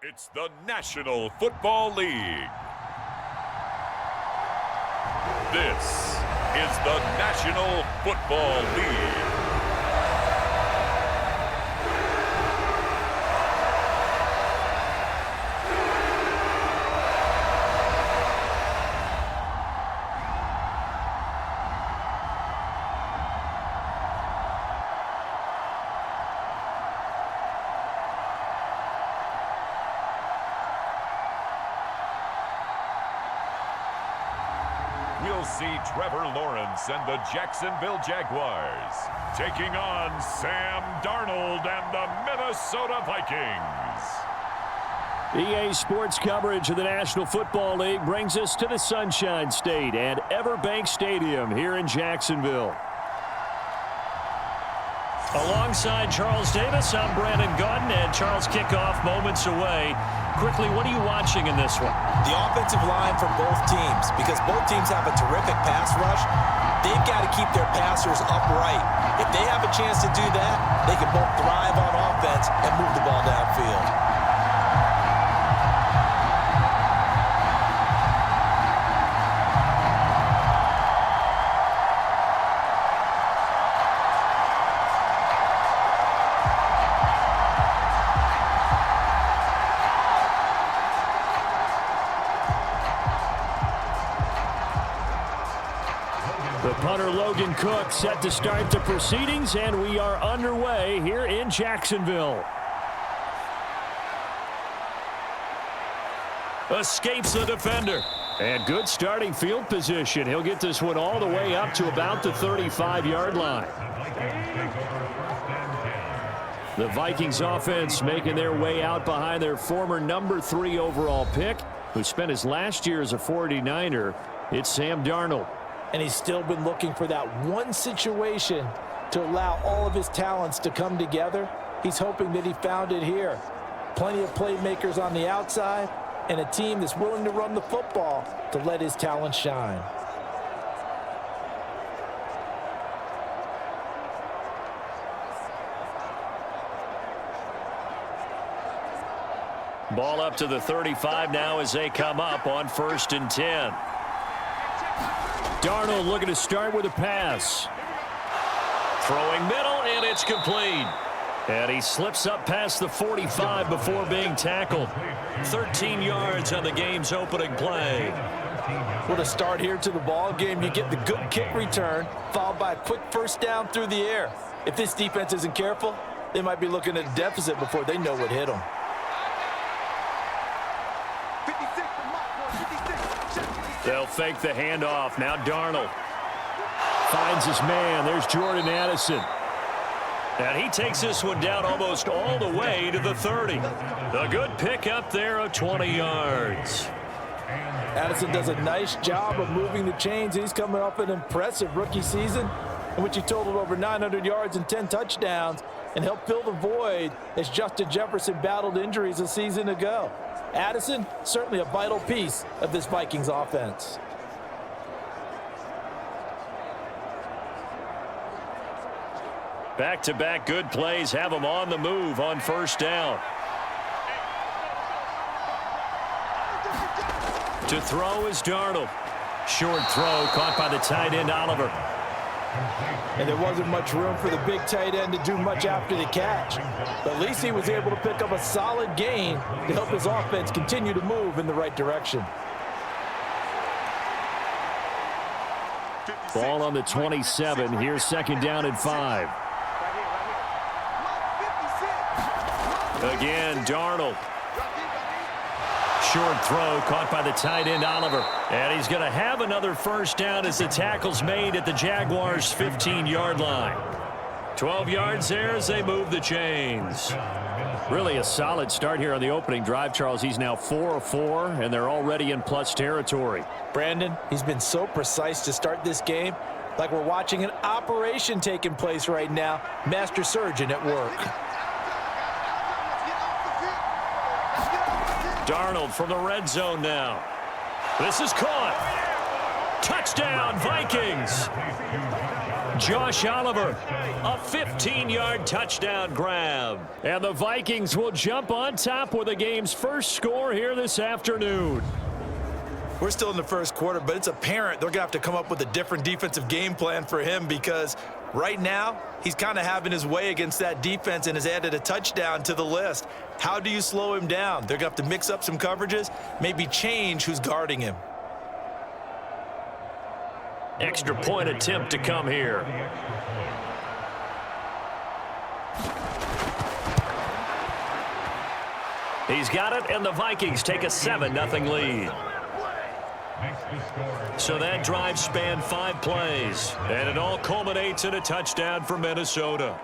It's the National Football League. This is the National Football League. We'll see Trevor Lawrence and the Jacksonville Jaguars taking on Sam Darnold and the Minnesota Vikings. EA Sports coverage of the National Football League brings us to the Sunshine State at Everbank Stadium here in Jacksonville. Alongside Charles Davis, I'm Brandon Gaudin, and Charles, kickoff moments away. Quickly, what are you watching in this one? The offensive line from both teams, because both teams have a terrific pass rush. They've got to keep their passers upright. If they have a chance to do that, they can both thrive on offense and move the ball downfield. The punter Logan Cook set to start the proceedings, and we are underway here in Jacksonville. Escapes the defender. And good starting field position. He'll get this one all the way up to about the 35-yard line. The Vikings offense making their way out behind their former number 3 overall pick, who spent his last year as a 49er. It's Sam Darnold. And he's still been looking for that one situation to allow all of his talents to come together. He's hoping that he found it here. Plenty of playmakers on the outside and a team that's willing to run the football to let his talent shine. Ball up to the 35 now as they come up on 1st and 10. Darnold looking to start with a pass. Throwing middle, and it's complete. And he slips up past the 45 before being tackled. 13 yards on the game's opening play. What a start here to the ball game. You get the good kick return, followed by a quick first down through the air. If this defense isn't careful, they might be looking at a deficit before they know what hit them. They'll fake the handoff. Now Darnold finds his man. There's Jordan Addison. And he takes this one down almost all the way to the 30. A good pickup there of 20 yards. Addison does a nice job of moving the chains. He's coming off an impressive rookie season in which he totaled over 900 yards and 10 touchdowns and helped fill the void as Justin Jefferson battled injuries a season ago. Addison, certainly a vital piece of this Vikings offense. Back-to-back good plays have them on the move on 1st down. To throw is Darnold. Short throw caught by the tight end Oliver. And there wasn't much room for the big tight end to do much after the catch. But at least he was able to pick up a solid gain to help his offense continue to move in the right direction. Ball on the 27. Here's 2nd down and 5. Again, Darnold. Short throw caught by the tight end Oliver. And he's going to have another 1st down as the tackle's made at the Jaguars' 15-yard line. 12 yards there as they move the chains. Really a solid start here on the opening drive, Charles. He's now 4 of 4, and they're already in plus territory. Brandon, he's been so precise to start this game, like we're watching an operation taking place right now. Master surgeon at work. Darnold from the red zone now. This is caught. Touchdown, Vikings. Josh Oliver, a 15-yard touchdown grab. And the Vikings will jump on top with the game's first score here this afternoon. We're still in the first quarter, but it's apparent they're going to have to come up with a different defensive game plan for him because right now he's kind of having his way against that defense and has added a touchdown to the list. How do you slow him down? They're going to have to mix up some coverages, maybe change who's guarding him. Extra point attempt to come here. He's got it, and the Vikings take a 7-0 lead. So that drive spanned 5 plays, and it all culminates in a touchdown for Minnesota.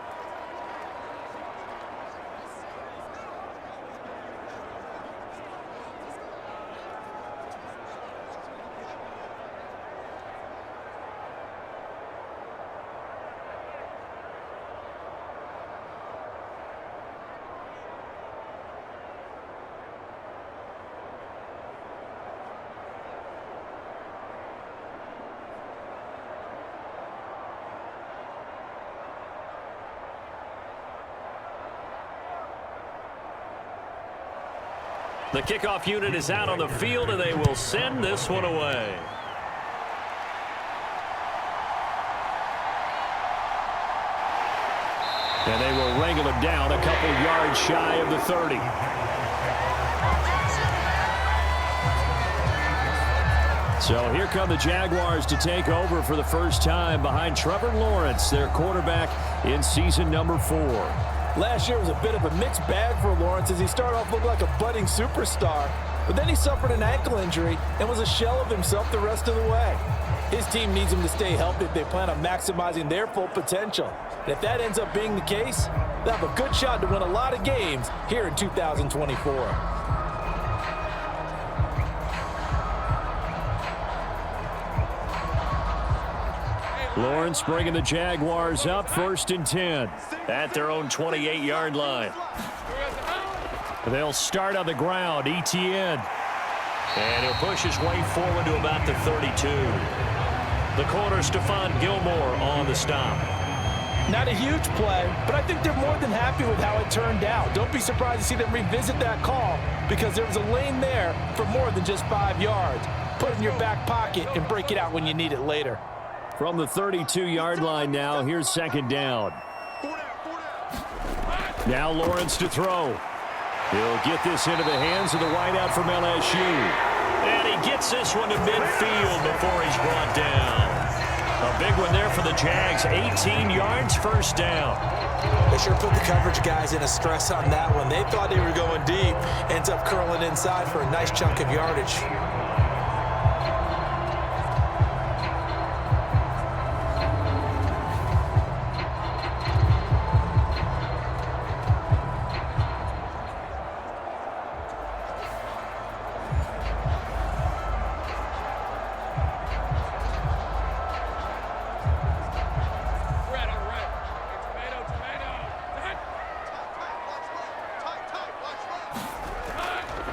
The kickoff unit is out on the field, and they will send this one away. And they will wrangle him down a couple yards shy of the 30. So here come the Jaguars to take over for the first time behind Trevor Lawrence, their quarterback in season number 4. Last year was a bit of a mixed bag for Lawrence as he started off looking like a budding superstar, but then he suffered an ankle injury and was a shell of himself the rest of the way. His team needs him to stay healthy if they plan on maximizing their full potential. And if that ends up being the case, they'll have a good shot to win a lot of games here in 2024. Lawrence bringing the Jaguars up 1st and 10 at their own 28-yard line. They'll start on the ground. ETN. And he'll push his way forward to about the 32. The corner, Stephon Gilmore, on the stop. Not a huge play, but I think they're more than happy with how it turned out. Don't be surprised to see them revisit that call because there was a lane there for more than just 5 yards. Put it in your back pocket and break it out when you need it later. From the 32-yard line now, here's 2nd down. Now Lawrence to throw. He'll get this into the hands of the wideout from LSU. And he gets this one to midfield before he's brought down. A big one there for the Jags. 18 yards, 1st down. They sure put the coverage guys in a stress on that one. They thought they were going deep. Ends up curling inside for a nice chunk of yardage.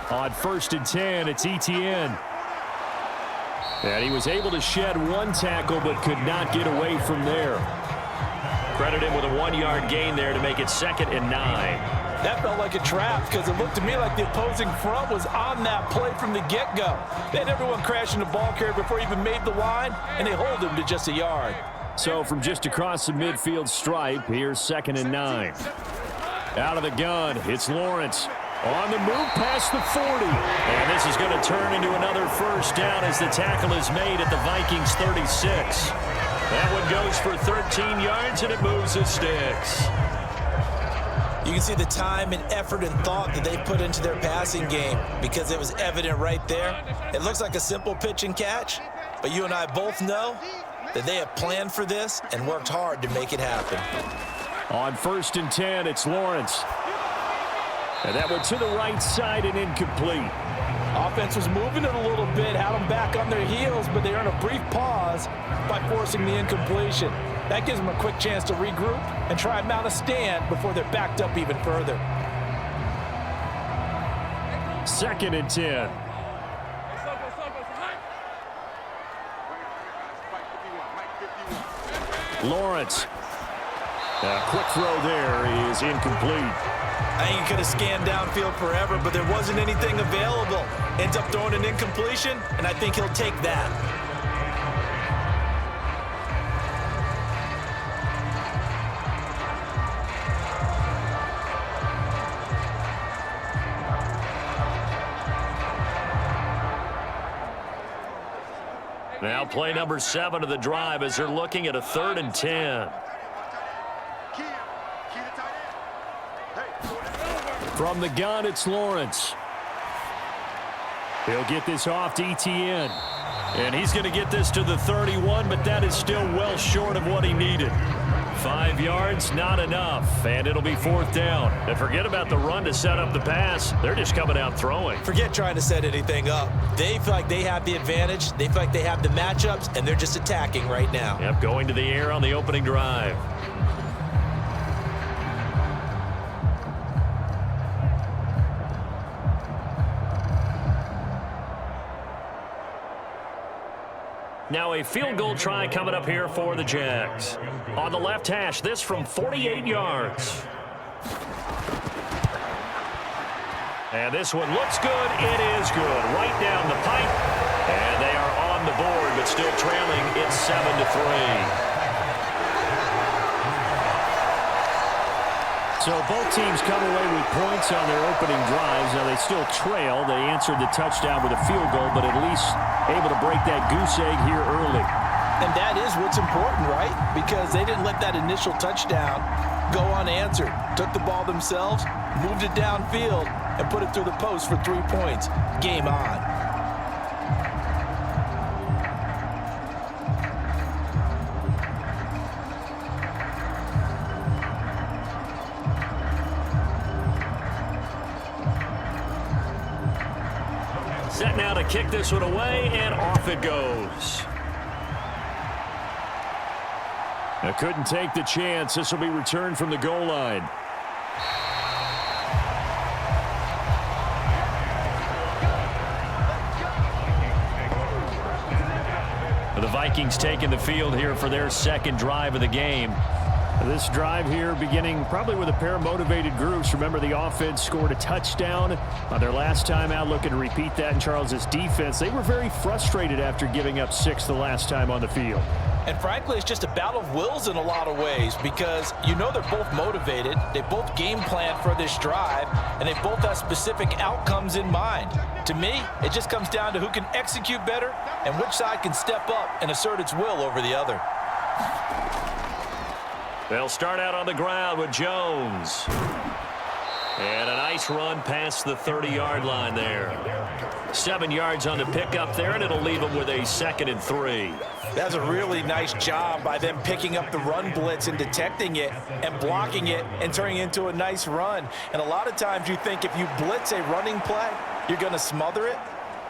On 1st and 10, it's ETN. And he was able to shed 1 tackle but could not get away from there. Credit him with a 1-yard gain there to make it 2nd and 9. That felt like a trap because it looked to me like the opposing front was on that play from the get-go. They had everyone crashing the ball carrier before he even made the line, and they hold him to just a yard. So from just across the midfield stripe, here's 2nd and 9. Out of the gun, it's Lawrence. On the move past the 40. And this is going to turn into another 1st down as the tackle is made at the Vikings 36. That one goes for 13 yards, and it moves the sticks. You can see the time and effort and thought that they put into their passing game because it was evident right there. It looks like a simple pitch and catch, but you and I both know that they have planned for this and worked hard to make it happen. On 1st and 10, it's Lawrence. And that went to the right side and incomplete. Offense was moving it a little bit, had them back on their heels, but they earned a brief pause by forcing the incompletion. That gives them a quick chance to regroup and try and mount a stand before they're backed up even further. 2nd and 10. Lawrence. A quick throw there is incomplete. I think he could have scanned downfield forever, but there wasn't anything available. Ends up throwing an incompletion, and I think he'll take that. Now play number 7 of the drive as they're looking at a 3rd and 10. From the gun, it's Lawrence. He'll get this off to Etienne. And he's going to get this to the 31, but that is still well short of what he needed. 5 yards, not enough, and it'll be 4th down. And forget about the run to set up the pass. They're just coming out throwing. Forget trying to set anything up. They feel like they have the advantage. They feel like they have the matchups, and they're just attacking right now. Yep, going to the air on the opening drive. Now a field goal try coming up here for the Jags. On the left hash, this from 48 yards. And this one looks good. It is good. Right down the pipe. And they are on the board, but still trailing. It's 7-3. So both teams come away with points on their opening drives. Now they still trail. They answered the touchdown with a field goal, but at least able to break that goose egg here early. And that is what's important, right? Because they didn't let that initial touchdown go unanswered. Took the ball themselves, moved it downfield, and put it through the post for 3 points. Game on. Set now to kick this one away, and off it goes. Now couldn't take the chance. This will be returned from the goal line. The Vikings taking the field here for their 2nd drive of the game. This drive here beginning probably with a pair of motivated groups. Remember, the offense scored a touchdown on their last time out, looking to repeat that in Charles' defense. They were very frustrated after giving up 6 the last time on the field. And frankly, it's just a battle of wills in a lot of ways because you know they're both motivated. They both game plan for this drive, and they both have specific outcomes in mind. To me, it just comes down to who can execute better and which side can step up and assert its will over the other. They'll start out on the ground with Jones. And a nice run past the 30-yard line there. 7 yards on the pickup there, and it'll leave them with a 2nd and 3. That's a really nice job by them picking up the run blitz and detecting it and blocking it and turning it into a nice run. And a lot of times you think if you blitz a running play, you're going to smother it.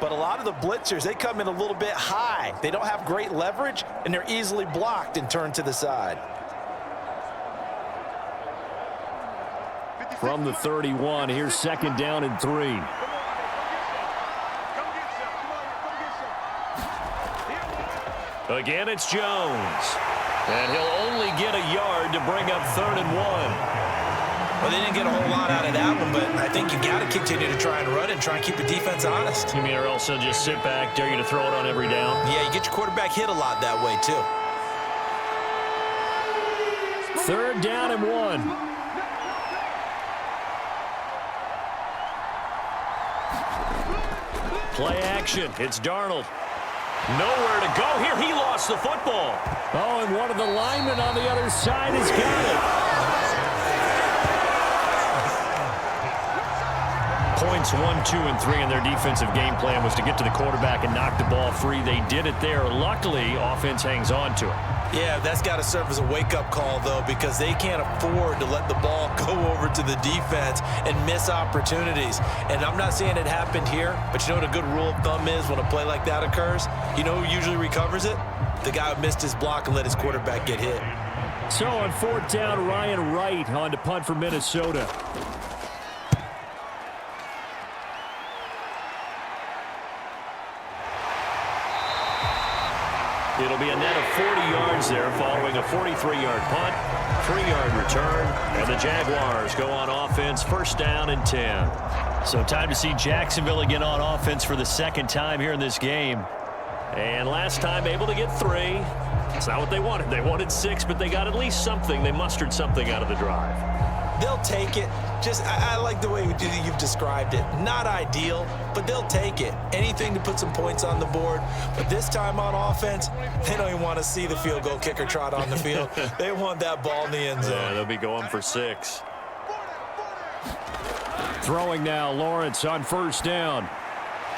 But a lot of the blitzers, they come in a little bit high. They don't have great leverage, and they're easily blocked and turned to the side. From the 31, here's 2nd down and 3. Again, it's Jones. And he'll only get a yard to bring up 3rd and 1. Well, they didn't get a whole lot out of that one, but I think you got to continue to try and run and try and keep the defense honest. You mean, or else they'll just sit back, dare you to throw it on every down? Yeah, you get your quarterback hit a lot that way, too. 3rd down and 1. Play action. It's Darnold. Nowhere to go here. He lost the football. Oh, and one of the linemen on the other side has got it. Points 1, 2, and 3 in their defensive game plan was to get to the quarterback and knock the ball free. They did it there. Luckily, offense hangs on to it. Yeah, that's got to serve as a wake-up call, though, because they can't afford to let the ball go over to the defense and miss opportunities. And I'm not saying it happened here, but you know what a good rule of thumb is when a play like that occurs? You know who usually recovers it? The guy who missed his block and let his quarterback get hit. So on 4th down, Ryan Wright on to punt for Minnesota. It'll be a net of 40 yards there following a 43-yard punt, 3-yard return, and the Jaguars go on offense, first down and 10. So time to see Jacksonville again on offense for the second time here in this game. And last time able to get 3. It's not what they wanted. They wanted 6, but they got at least something. They mustered something out of the drive. They'll take it. I like the way you've described it. Not ideal, but they'll take it. Anything to put some points on the board. But this time on offense, they don't even want to see the field goal kicker trot on the field. They want that ball in the end zone. Yeah, they'll be going for 6. Throwing now, Lawrence on first down.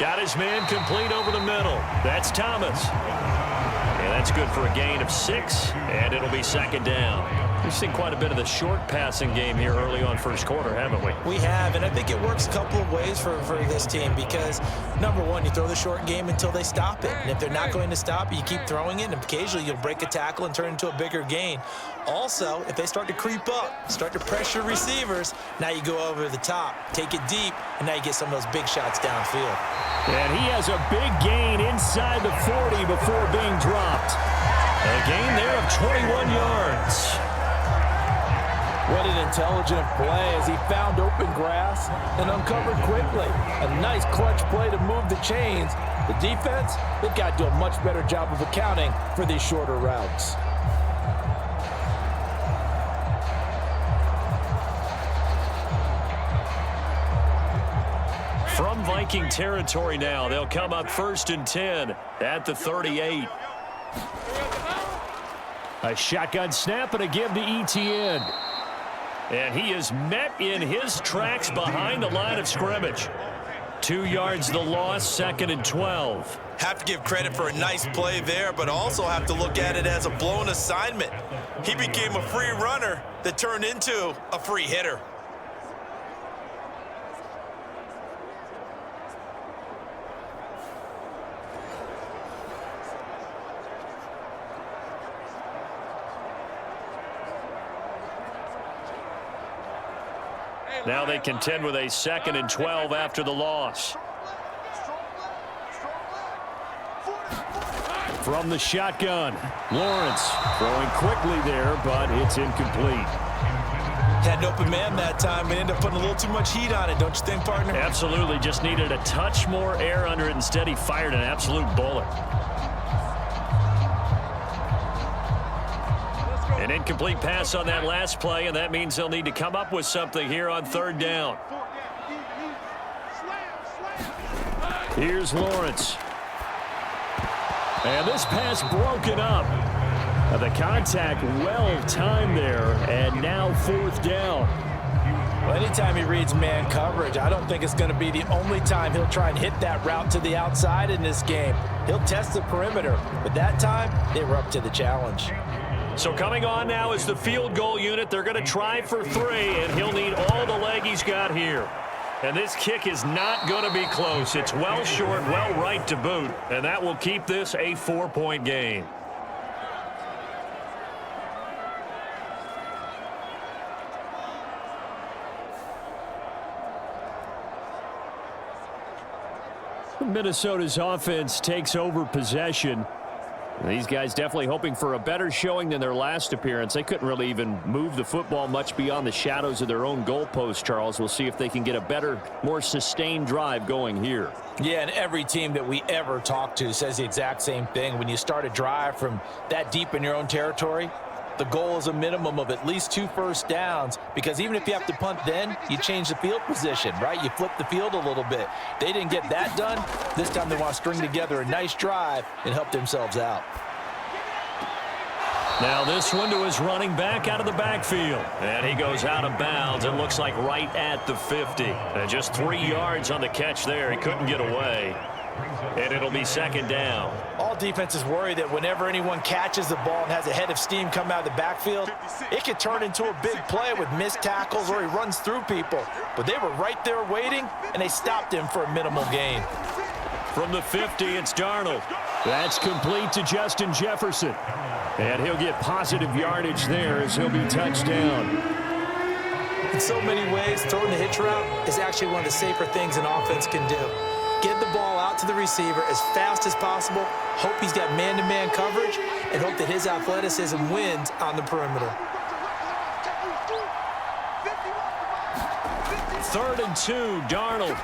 Got his man complete over the middle. That's Thomas. And that's good for a gain of 6, and it'll be second down. We've seen quite a bit of the short passing game here early on first quarter, haven't we? We have, and I think it works a couple of ways for this team because, number one, you throw the short game until they stop it. And if they're not going to stop it, you keep throwing it, and occasionally you'll break a tackle and turn it into a bigger gain. Also, if they start to creep up, start to pressure receivers, now you go over the top, take it deep, and now you get some of those big shots downfield. And he has a big gain inside the 40 before being dropped. A gain there of 21 yards. What an intelligent play as he found open grass and uncovered quickly. A nice clutch play to move the chains. The defense, they've got to do a much better job of accounting for these shorter routes. From Viking territory now, they'll come up first and 10 at the 38. A shotgun snap and a give to Etienne. And he is met in his tracks behind the line of scrimmage. 2 yards the loss, second and 12. Have to give credit for a nice play there, but also have to look at it as a blown assignment. He became a free runner that turned into a free hitter. Now they contend with a second and 12 after the loss. From the shotgun, Lawrence throwing quickly there, but it's incomplete. Had an open man that time, but ended up putting a little too much heat on it, don't you think, partner? Absolutely, just needed a touch more air under it. Instead, he fired an absolute bullet. An incomplete pass on that last play, and that means they'll need to come up with something here on third down. Here's Lawrence. And this pass broken up. The contact well timed there, and now fourth down. Well, anytime he reads man coverage, I don't think it's going to be the only time he'll try and hit that route to the outside in this game. He'll test the perimeter, but that time they were up to the challenge. So coming on now is the field goal unit. They're going to try for 3, and he'll need all the leg he's got here. And this kick is not going to be close. It's well short, well right to boot, and that will keep this a 4-point game. Minnesota's offense takes over possession. These guys definitely hoping for a better showing than their last appearance. They couldn't really even move the football much beyond the shadows of their own goalpost, Charles. We'll see if they can get a better, more sustained drive going here. Yeah, and every team that we ever talk to says the exact same thing. When you start a drive from that deep in your own territory, the goal is a minimum of at least 2 first downs, because even if you have to punt then, you change the field position, right? You flip the field a little bit. They didn't get that done. This time they want to string together a nice drive and help themselves out. Now this one to his running back out of the backfield. And he goes out of bounds. It looks like right at the 50. And just 3 yards on the catch there. He couldn't get away. And it'll be second down. All defenses worry that whenever anyone catches the ball and has a head of steam come out of the backfield, it could turn into a big play with missed tackles or he runs through people. But they were right there waiting, and they stopped him for a minimal gain. From the 50, it's Darnold. That's complete to Justin Jefferson. And he'll get positive yardage there as he'll be touched down. In so many ways, throwing the hitch route is actually one of the safer things an offense can do. Get the ball out to the receiver as fast as possible. Hope he's got man-to-man coverage, and hope that his athleticism wins on the perimeter. 3rd and 2, Darnold.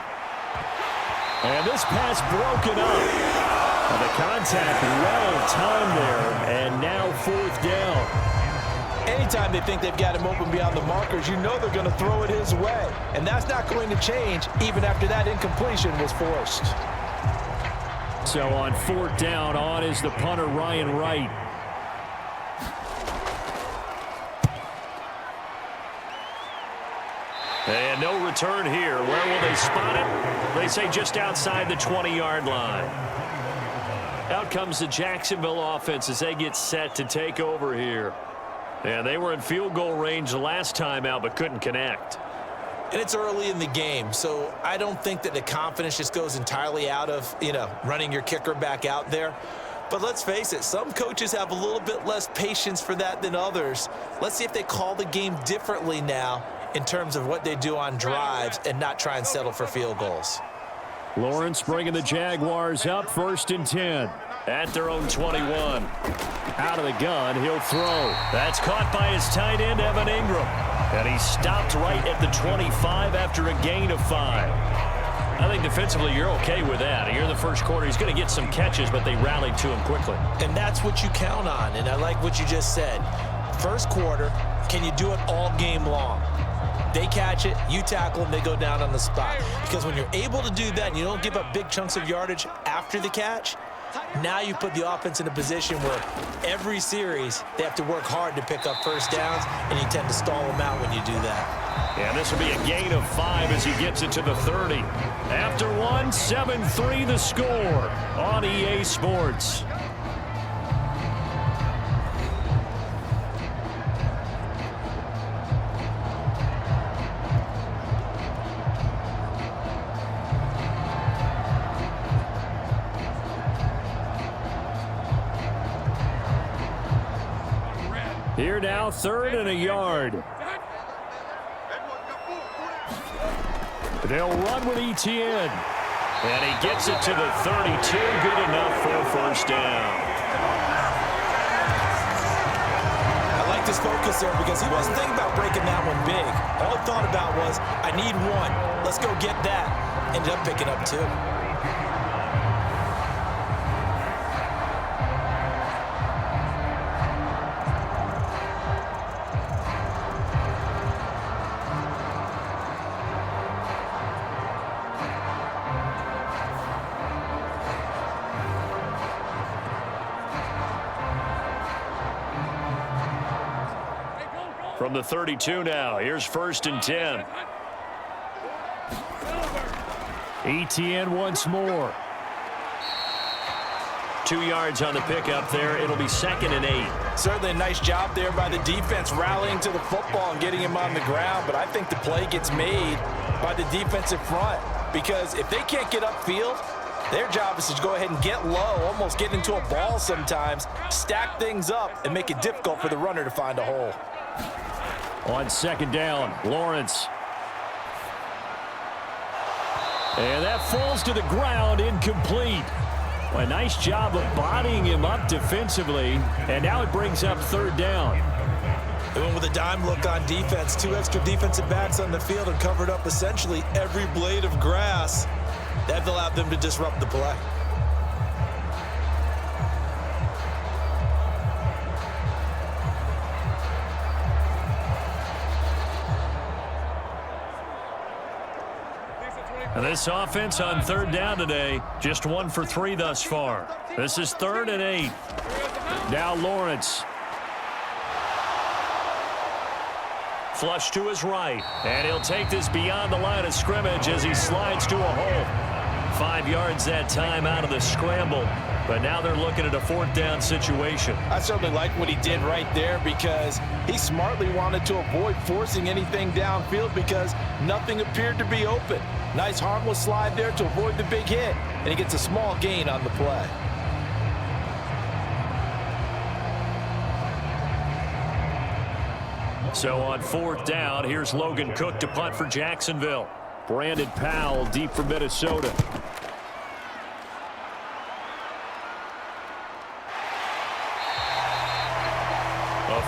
And this pass broken up. And the contact well timed there, and now 4th down. Anytime they think they've got him open beyond the markers, you know they're going to throw it his way. And that's not going to change even after that incompletion was forced. So on 4th down, on is the punter, Ryan Wright. And no return here. Where will they spot it? They say just outside the 20-yard line. Out comes the Jacksonville offense as they get set to take over here. And they were in field goal range the last time out but couldn't connect. And it's early in the game, so I don't think that the confidence just goes entirely out of, running your kicker back out there. But let's face it, some coaches have a little bit less patience for that than others. Let's see if they call the game differently now in terms of what they do on drives and not try and settle for field goals. Lawrence bringing the Jaguars up 1st and 10 at their own 21. Out of the gun, he'll throw. That's caught by his tight end, Evan Ingram. And he stopped right at the 25 after a gain of 5. I think defensively you're okay with that. Here in the first quarter, he's going to get some catches, but they rallied to him quickly. And that's what you count on, and I like what you just said. First quarter, can you do it all game long? They catch it, you tackle them, they go down on the spot. Because when you're able to do that and you don't give up big chunks of yardage after the catch, now you put the offense in a position where every series they have to work hard to pick up first downs, and you tend to stall them out when you do that. And this will be a gain of 5 as he gets it to the 30. After one, 7-3 the score on EA Sports. Here now, 3rd and a yard. They'll run with Etienne. And he gets it to the 32. Good enough for a first down. I like this focus there because he wasn't thinking about breaking that one big. All he thought about was, I need 1. Let's go get that. Ended up picking up 2. From the 32 now, here's 1st and 10. Etienne once more. 2 yards on the pickup there. It'll be 2nd and 8. Certainly a nice job there by the defense rallying to the football and getting him on the ground, but I think the play gets made by the defensive front because if they can't get upfield, their job is to go ahead and get low, almost get into a ball sometimes, stack things up, and make it difficult for the runner to find a hole. On 2nd down, Lawrence. And that falls to the ground, incomplete. Well, a nice job of bodying him up defensively, and now it brings up 3rd down. They went with a dime look on defense. 2 extra defensive backs on the field and covered up essentially every blade of grass. That allowed them to disrupt the play. And this offense on 3rd down today, just 1 for 3 thus far. This is 3rd and 8. Now Lawrence. Flush to his right. And he'll take this beyond the line of scrimmage as he slides to a hole. 5 yards that time out of the scramble. But now they're looking at a 4th down situation. I certainly like what he did right there because he smartly wanted to avoid forcing anything downfield because nothing appeared to be open. Nice harmless slide there to avoid the big hit, and he gets a small gain on the play. So on 4th down, here's Logan Cook to punt for Jacksonville. Brandon Powell deep for Minnesota.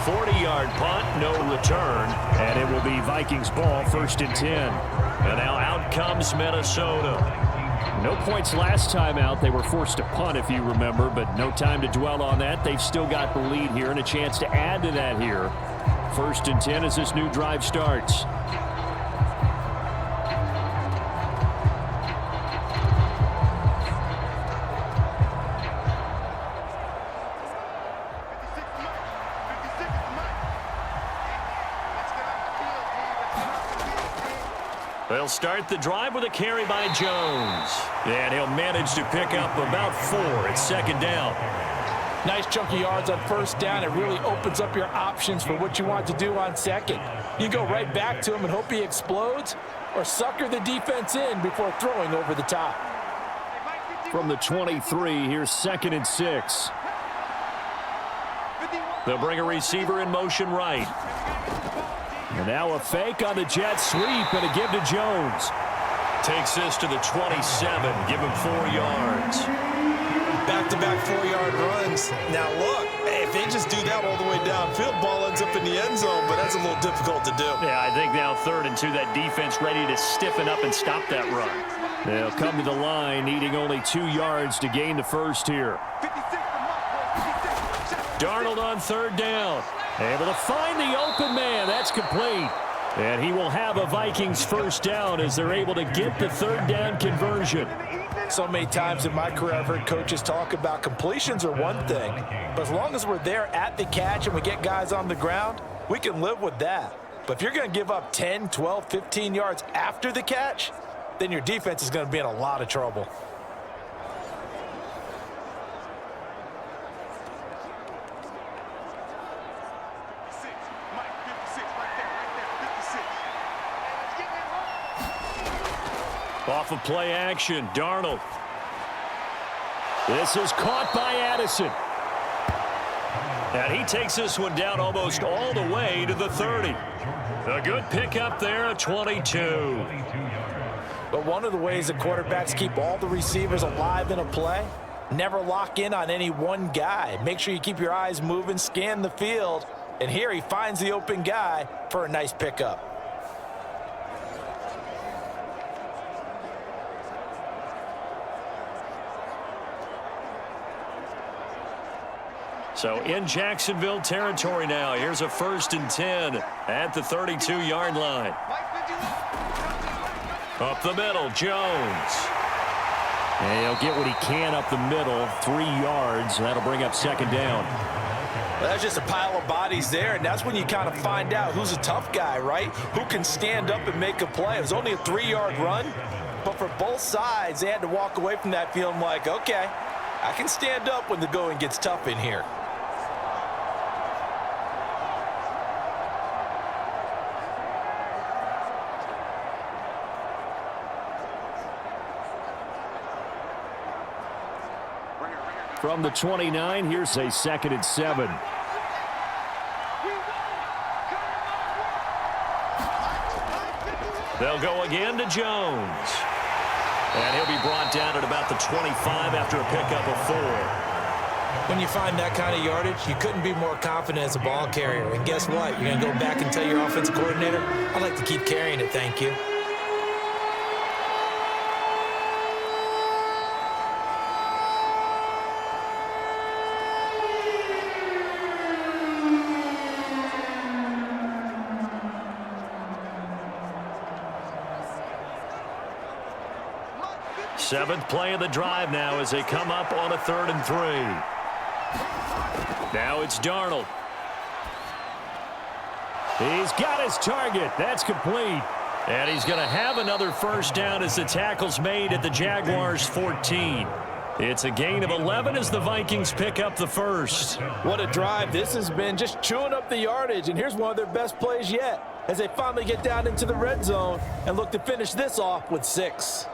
40-yard punt, no return, and it will be Vikings ball, 1st and 10. And now out comes Minnesota. No points last time out. They were forced to punt, if you remember, but no time to dwell on that. They've still got the lead here and a chance to add to that here. 1st and 10 as this new drive starts. They'll start the drive with a carry by Jones. And he'll manage to pick up about 4 at 2nd down. Nice chunky yards on 1st down. It really opens up your options for what you want to do on 2nd. You go right back to him and hope he explodes, or sucker the defense in before throwing over the top. From the 23, here's 2nd and 6. They'll bring a receiver in motion right. And now a fake on the jet sweep and a give to Jones. Takes this to the 27, give him 4 yards. Back-to-back 4-yard runs. Now look, if they just do that all the way downfield, ball ends up in the end zone, but that's a little difficult to do. Yeah, I think now 3rd and 2, that defense ready to stiffen up and stop that run. They'll come to the line, needing only 2 yards to gain the 1st here. Darnold on 3rd down. Able to find the open man. That's complete. And he will have a Vikings 1st down as they're able to get the 3rd down conversion. So many times in my career I've heard coaches talk about completions are one thing, but as long as we're there at the catch and we get guys on the ground, we can live with that. But if you're going to give up 10, 12, 15 yards after the catch, then your defense is going to be in a lot of trouble. Off of play action, Darnold. This is caught by Addison. And he takes this one down almost all the way to the 30. A good pickup there at 22. But one of the ways that quarterbacks keep all the receivers alive in a play, never lock in on any one guy. Make sure you keep your eyes moving, scan the field, and here he finds the open guy for a nice pickup. So in Jacksonville territory now. Here's a 1st and 10 at the 32-yard line. Up the middle, Jones. And he'll get what he can up the middle, 3 yards. That'll bring up 2nd down. Well, that's just a pile of bodies there, and that's when you kind of find out who's a tough guy, right? Who can stand up and make a play. It was only a 3-yard run, but for both sides, they had to walk away from that feeling like, okay, I can stand up when the going gets tough in here. From the 29, here's a 2nd and 7. They'll go again to Jones. And he'll be brought down at about the 25 after a pickup of 4. When you find that kind of yardage, you couldn't be more confident as a ball carrier. And guess what? You're going to go back and tell your offensive coordinator, I'd like to keep carrying it, thank you. Seventh play of the drive now as they come up on a 3rd and 3. Now it's Darnold. He's got his target. That's complete. And he's going to have another 1st down as the tackle's made at the Jaguars 14. It's a gain of 11 as the Vikings pick up the 1st. What a drive this has been, just chewing up the yardage. And here's one of their best plays yet as they finally get down into the red zone and look to finish this off with 6.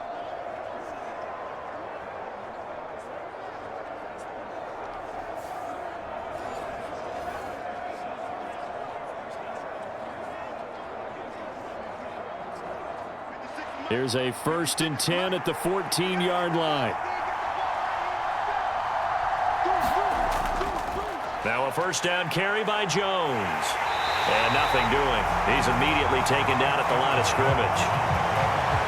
Here's a 1st and 10 at the 14-yard line. Now a first down carry by Jones. And nothing doing. He's immediately taken down at the line of scrimmage.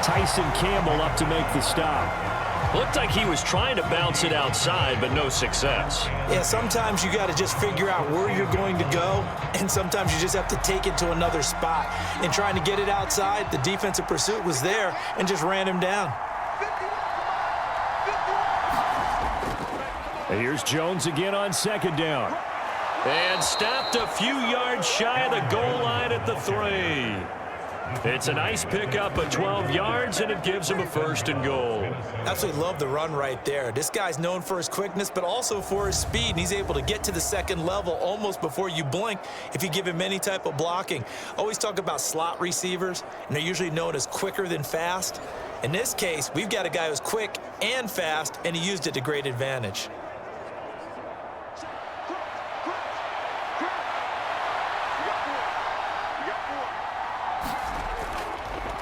Tyson Campbell up to make the stop. Looked like he was trying to bounce it outside, but no success. Yeah, sometimes you got to just figure out where you're going to go, and sometimes you just have to take it to another spot. And trying to get it outside, the defensive pursuit was there and just ran him down. And here's Jones again on second down. And stopped a few yards shy of the goal line at the 3. It's a nice pickup of 12 yards, and it gives him a 1st and goal. Absolutely love the run right there. This guy's known for his quickness, but also for his speed, and he's able to get to the second level almost before you blink if you give him any type of blocking. Always talk about slot receivers, and they're usually known as quicker than fast. In this case, we've got a guy who's quick and fast, and he used it to great advantage.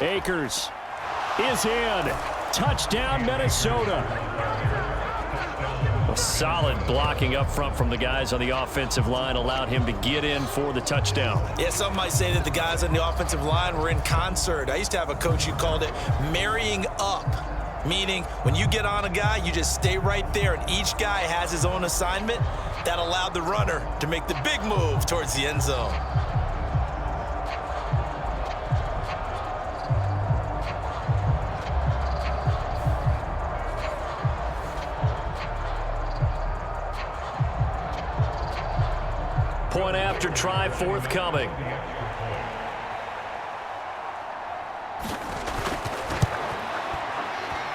Akers is in. Touchdown, Minnesota. A solid blocking up front from the guys on the offensive line allowed him to get in for the touchdown. Yeah, some might say that the guys on the offensive line were in concert. I used to have a coach who called it marrying up, meaning when you get on a guy, you just stay right there, and each guy has his own assignment. That allowed the runner to make the big move towards the end zone. Point after try forthcoming.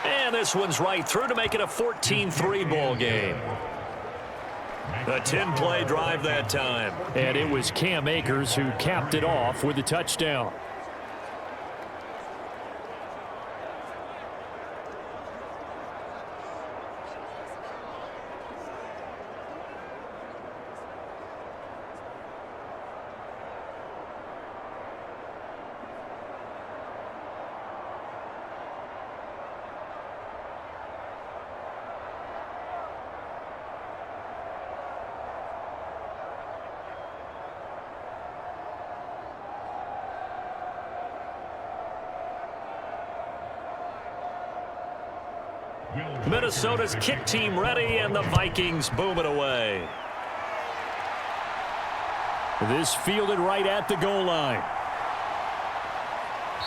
And this one's right through to make it a 14-3 ball game. A 10-play drive that time. And it was Cam Akers who capped it off with a touchdown. Minnesota's kick team ready, and the Vikings boom it away. This fielded right at the goal line.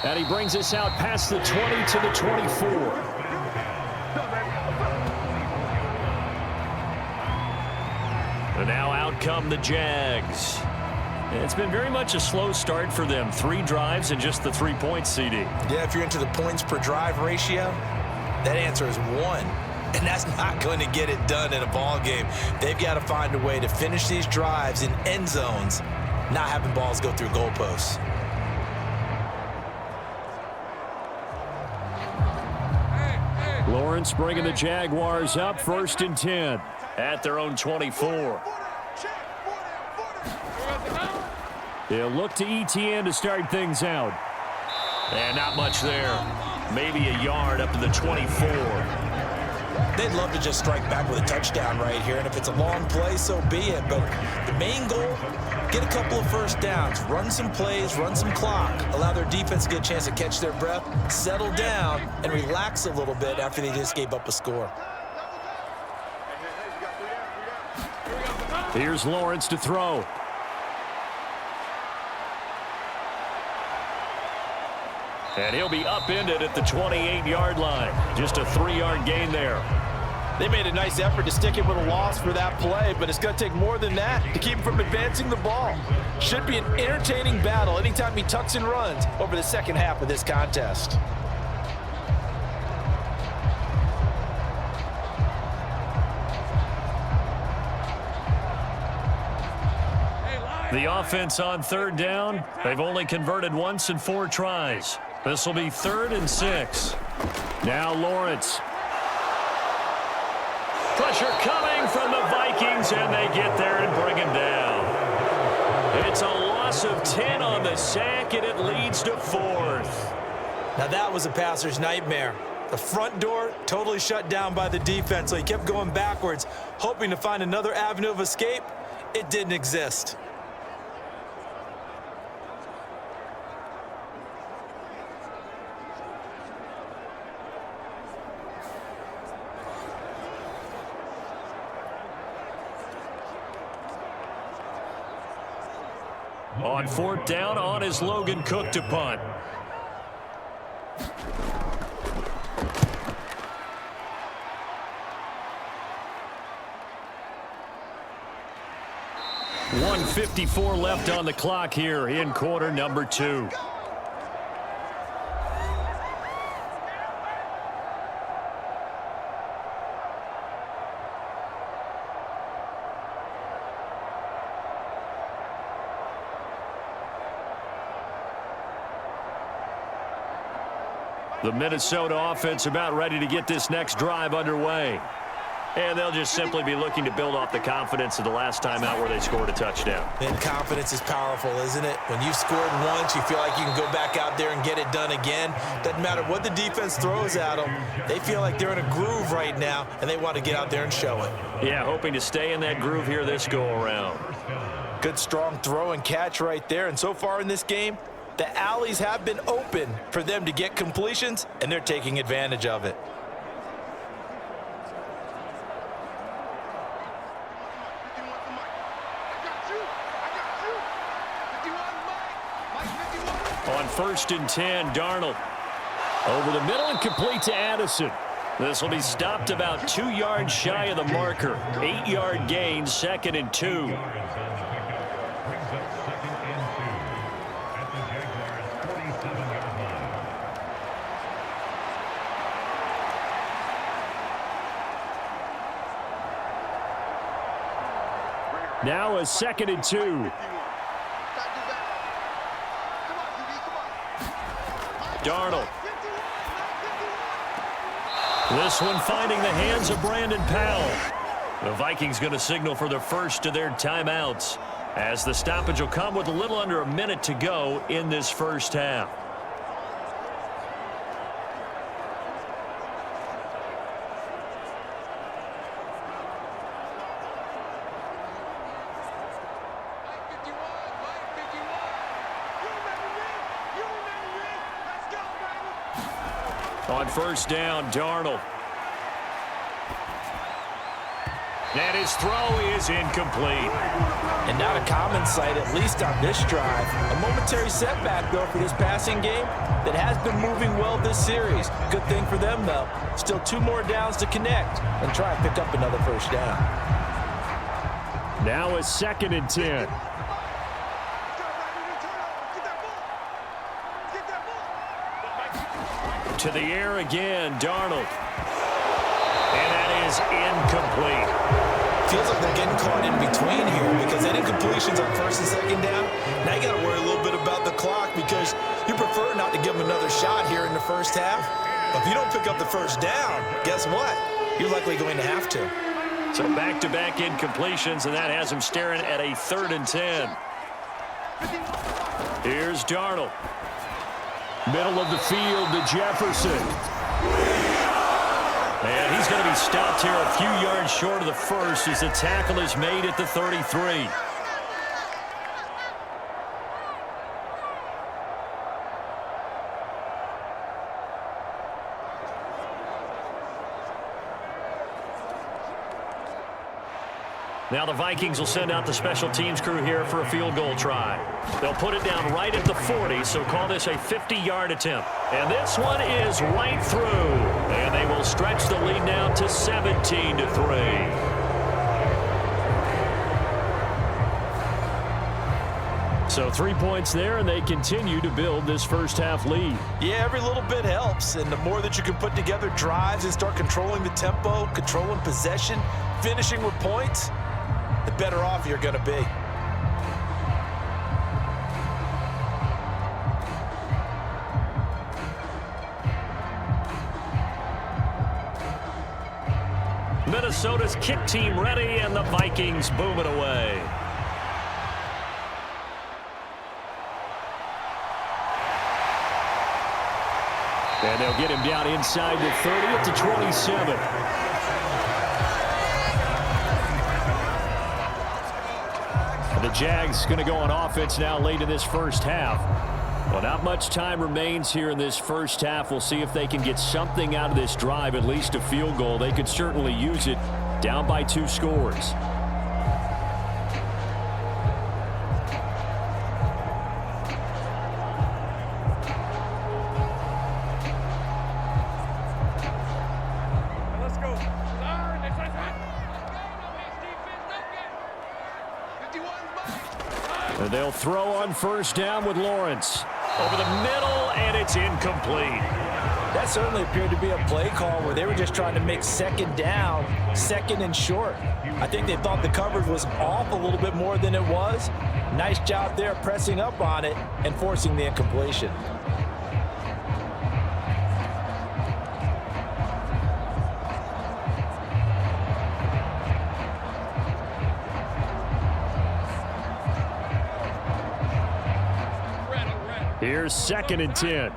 And he brings us out past the 20 to the 24. And now out come the Jags. It's been very much a slow start for them. 3 drives and just the 3 points, CD. Yeah, if you're into the points per drive ratio, that answer is 1. And that's not going to get it done in a ball game. They've got to find a way to finish these drives in end zones, not having balls go through goalposts. Lawrence bringing the Jaguars up, 1st and 10. At their own 24. They'll look to ETN to start things out. And not much there. Maybe a yard up to the 24. They'd love to just strike back with a touchdown right here, and if it's a long play, so be it. But the main goal, get a couple of first downs, run some plays, run some clock, allow their defense to get a chance to catch their breath, settle down, and relax a little bit after they just gave up a score. Here's Lawrence to throw. And he'll be upended at the 28-yard line. Just a 3-yard gain there. They made a nice effort to stick him with a loss for that play, but it's going to take more than that to keep him from advancing the ball. Should be an entertaining battle anytime he tucks and runs over the second half of this contest. The offense on 3rd down. They've only converted once in 4 tries. This will be 3rd and 6. Now Lawrence. Pressure coming from the Vikings, and they get there and bring him down. It's a loss of 10 on the sack, and it leads to 4th. Now that was a passer's nightmare. The front door totally shut down by the defense, so he kept going backwards, hoping to find another avenue of escape, it didn't exist. On 4th down, on is Logan Cook to punt. .154 left on the clock here in quarter number 2. The Minnesota offense about ready to get this next drive underway. And they'll just simply be looking to build off the confidence of the last time out where they scored a touchdown. And confidence is powerful, isn't it? When you've scored once, you feel like you can go back out there and get it done again. Doesn't matter what the defense throws at them. They feel like they're in a groove right now, and they want to get out there and show it. Yeah, hoping to stay in that groove here this go-around. Good, strong throw and catch right there. And so far in this game, the alleys have been open for them to get completions, and they're taking advantage of it. On 1st and 10, Darnold. Over the middle and complete to Addison. This will be stopped about 2 yards shy of the marker. 8-yard gain, 2nd and 2. Now a 2nd and 2. Darnold. This one finding the hands of Brandon Powell. The Vikings going to signal for the first of their timeouts, as the stoppage will come with a little under a minute to go in this first half. On 1st down, Darnold. And his throw is incomplete. And not a common sight, at least on this drive. A momentary setback, though, for this passing game that has been moving well this series. Good thing for them, though. Still 2 more downs to connect and try and pick up another first down. Now a 2nd and 10. To the air again, Darnold. And that is incomplete. Feels like they're getting caught in between here, because that incompletion's on 1st and 2nd down. Now you got to worry a little bit about the clock, because you prefer not to give them another shot here in the first half. But if you don't pick up the first down, guess what? You're likely going to have to. So back-to-back incompletions, and that has him staring at a 3rd and 10. Here's Darnold. Middle of the field to Jefferson. And he's going to be stopped here a few yards short of the first as the tackle is made at the 33. Now the Vikings will send out the special teams crew here for a field goal try. They'll put it down right at the 40, so call this a 50-yard attempt. And this one is right through. And they will stretch the lead now to 17-3. So 3 points there, and they continue to build this first half lead. Yeah, every little bit helps, and the more that you can put together drives and start controlling the tempo, controlling possession, finishing with points, the better off you're going to be. Minnesota's kick team ready, and the Vikings boom it away. And they'll get him down inside the 30 at the 27. Jags going to go on offense now late in this first half. Well, not much time remains here in this first half. We'll see if they can get something out of this drive, at least a field goal. They could certainly use it, down by 2 scores. They'll throw on first down with Lawrence. Over the middle, and it's incomplete. That certainly appeared to be a play call where they were just trying to make second down, second and short. I think they thought the coverage was off a little bit more than it was. Nice job there pressing up on it and forcing the incompletion. Here's 2nd and 10.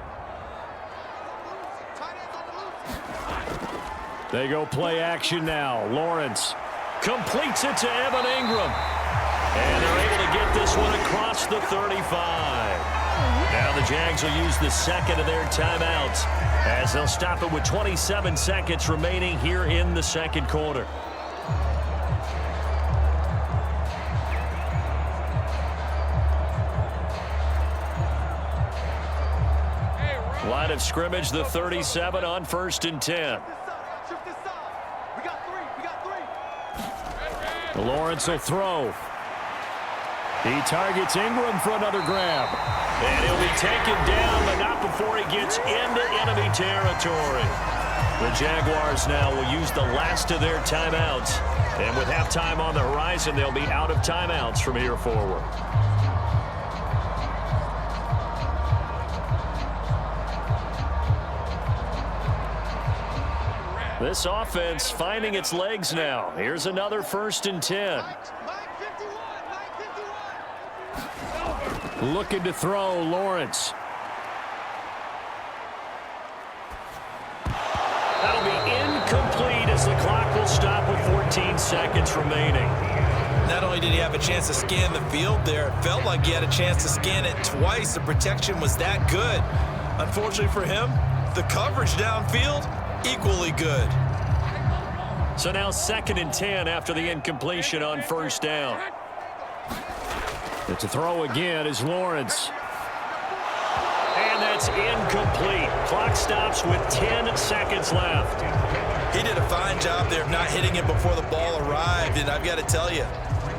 They go play action now. Lawrence completes it to Evan Ingram. And they're able to get this one across the 35. Now the Jags will use the second of their timeouts as they'll stop it with 27 seconds remaining here in the second quarter. Line of scrimmage, the 37 on 1st and 10. Lawrence will throw. He targets Ingram for another grab. And he'll be taken down, but not before he gets into enemy territory. The Jaguars now will use the last of their timeouts. And with halftime on the horizon, they'll be out of timeouts from here forward. This offense finding its legs now. Here's another 1st and 10. Looking to throw, Lawrence. That'll be incomplete as the clock will stop with 14 seconds remaining. Not only did he have a chance to scan the field there, it felt like he had a chance to scan it twice. The protection was that good. Unfortunately for him, the coverage downfield, equally good. So now 2nd and 10 after the incompletion on first down. It's a throw again is Lawrence. And that's incomplete. Clock stops with 10 seconds left. He did a fine job there of not hitting it before the ball arrived, and I've got to tell you,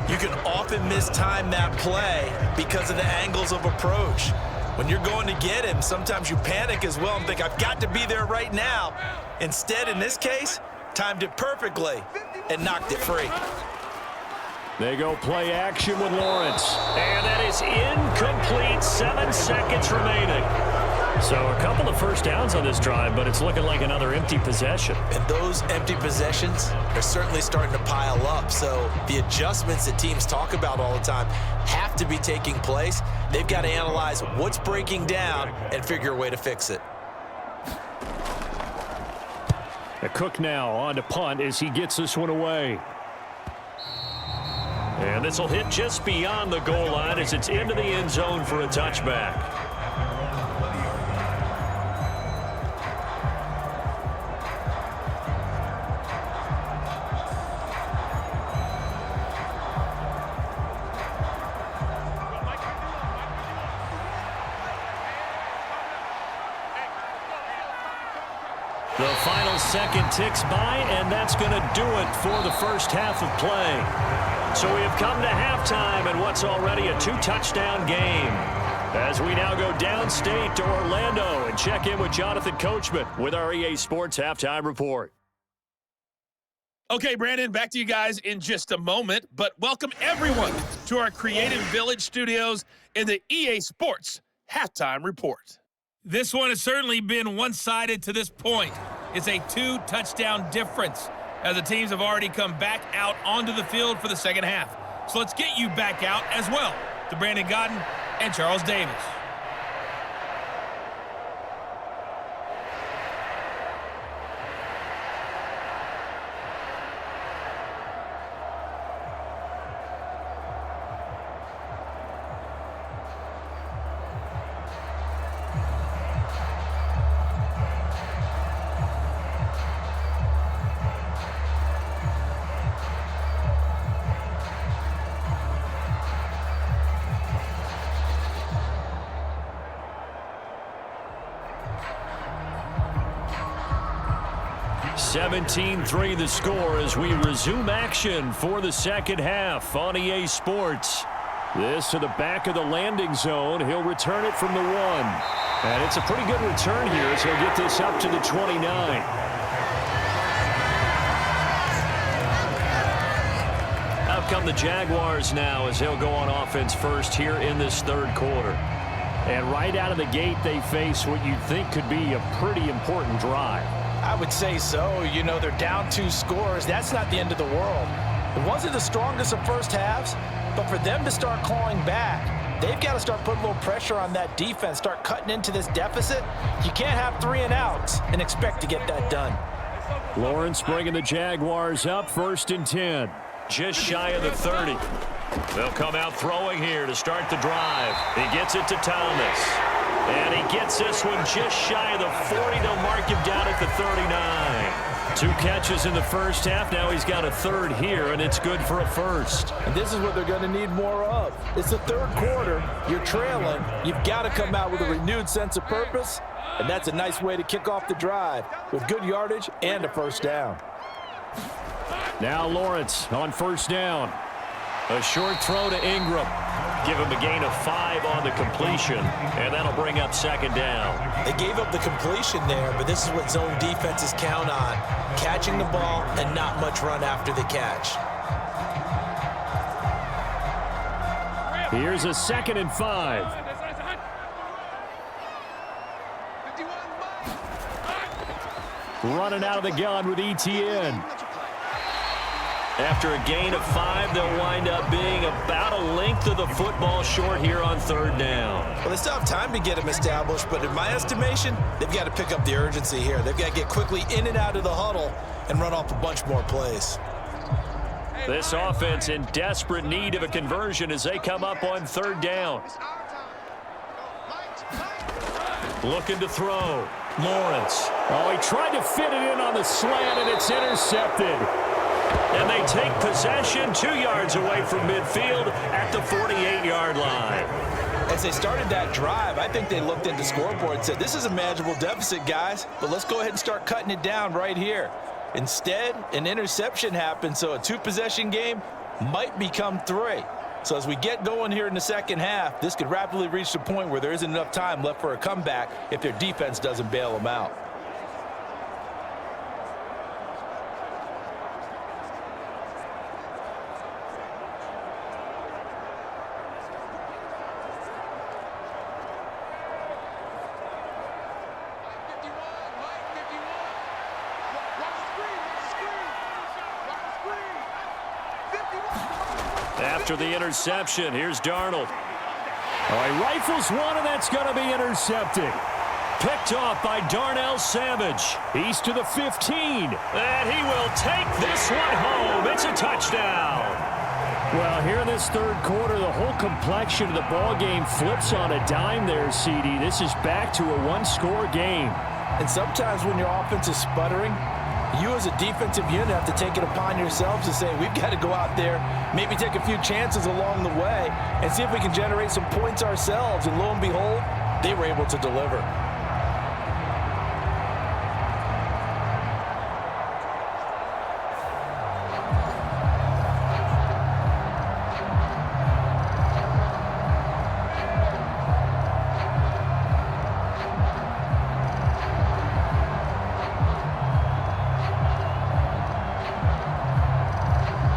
you can often mistime that play because of the angles of approach. When you're going to get him, sometimes you panic as well and think, I've got to be there right now. Instead, in this case, timed it perfectly and knocked it free. They go play action with Lawrence. And that is incomplete. 7 seconds remaining. So a couple of first downs on this drive, but it's looking like another empty possession. And those empty possessions are certainly starting to pile up. So the adjustments that teams talk about all the time have to be taking place. They've got to analyze what's breaking down and figure a way to fix it. A Cook now on to punt as he gets this one away. And this will hit just beyond the goal line as it's into the end zone for a touchback. The final second ticks by, and that's going to do it for the first half of play. So we have come to halftime in what's already a 2-touchdown game. As we now go downstate to Orlando and check in with Jonathan Coachman with our EA Sports Halftime Report. Okay, Brandon, back to you guys in just a moment, but welcome everyone to our Creative Village studios in the EA Sports Halftime Report. This one has certainly been one-sided to this point. It's a 2-touchdown difference as the teams have already come back out onto the field for the second half. So let's get you back out as well to Brandon Godden and Charles Davis. 17-3 the score as we resume action for the second half on EA Sports. This to the back of the landing zone. He'll return it from the 1. And it's a pretty good return here as he'll get this up to the 29. Out come the Jaguars now as they'll go on offense first here in this third quarter. And right out of the gate, they face what you'd think could be a pretty important drive. I would say so. You know, they're down 2 scores. That's not the end of the world. It wasn't the strongest of first halves, but for them to start clawing back, they've got to start putting a little pressure on that defense, start cutting into this deficit. You can't have 3 and outs and expect to get that done. Lawrence bringing the Jaguars up, 1st and 10. Just shy of the 30. They'll come out throwing here to start the drive. He gets it to Thomas. And he gets this one just shy of the 40. They'll mark him down at the 39. 2 catches in the first half. Now he's got a 3rd here, and it's good for a 1st. And this is what they're going to need more of. It's the 3rd quarter. You're trailing. You've got to come out with a renewed sense of purpose, and that's a nice way to kick off the drive with good yardage and a 1st down. Now Lawrence on 1st down. A short throw to Ingram. Give him a gain of 5 on the completion, and that'll bring up 2nd down. They gave up the completion there, but this is what zone defenses count on. Catching the ball and not much run after the catch. Here's a 2nd and 5. Running out of the gun with ETN. After a gain of 5, they'll wind up being about a length of the football short here on 3rd down. Well, they still have time to get them established, but in my estimation, they've got to pick up the urgency here. They've got to get quickly in and out of the huddle and run off a bunch more plays. This offense in desperate need of a conversion as they come up on 3rd down. Looking to throw. Lawrence. Oh, he tried to fit it in on the slant, and it's intercepted. And they take possession 2 yards away from midfield at the 48-yard line. As they started that drive, I think they looked at the scoreboard and said, this is a manageable deficit, guys, but let's go ahead and start cutting it down right here. Instead, an interception happened, so a 2-possession game might become 3. So as we get going here in the second half, this could rapidly reach the point where there isn't enough time left for a comeback if their defense doesn't bail them out. After the interception, here's Darnold. Oh, he rifles one, and that's going to be intercepted. Picked off by Darnell Savage. He's to the 15. And he will take this one home. It's a touchdown. Well, here in this 3rd quarter, the whole complexion of the ball game flips on a dime there, CD. This is back to a 1-score game. And sometimes when your offense is sputtering, you as a defensive unit have to take it upon yourselves to say, we've got to go out there, maybe take a few chances along the way and see if we can generate some points ourselves. And lo and behold, they were able to deliver.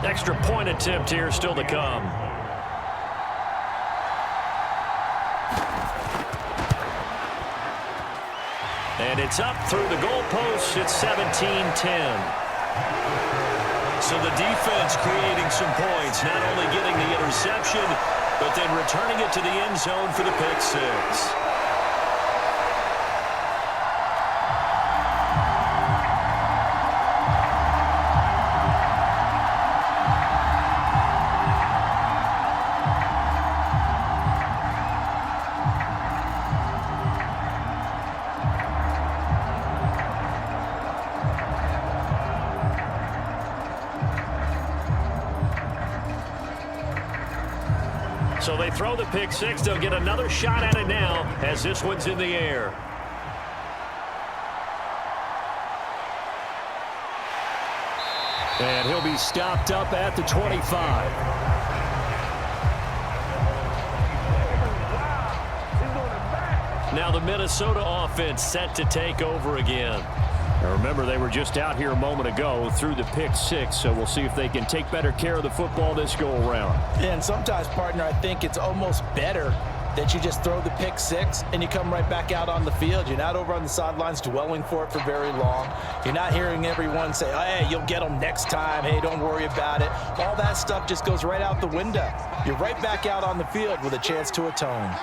Extra point attempt here still to come. And it's up through the goalpost. It's 17-10. So the defense creating some points, not only getting the interception, but then returning it to the end zone for the pick 6. So they throw the pick 6. They'll get another shot at it now as this one's in the air. And he'll be stopped up at the 25. Now the Minnesota offense set to take over again. Now remember, they were just out here a moment ago through the pick 6, so we'll see if they can take better care of the football this go-around. Yeah, and sometimes, partner, I think it's almost better that you just throw the pick 6 and you come right back out on the field. You're not over on the sidelines dwelling for it for very long. You're not hearing everyone say, hey, you'll get them next time. Hey, don't worry about it. All that stuff just goes right out the window. You're right back out on the field with a chance to atone.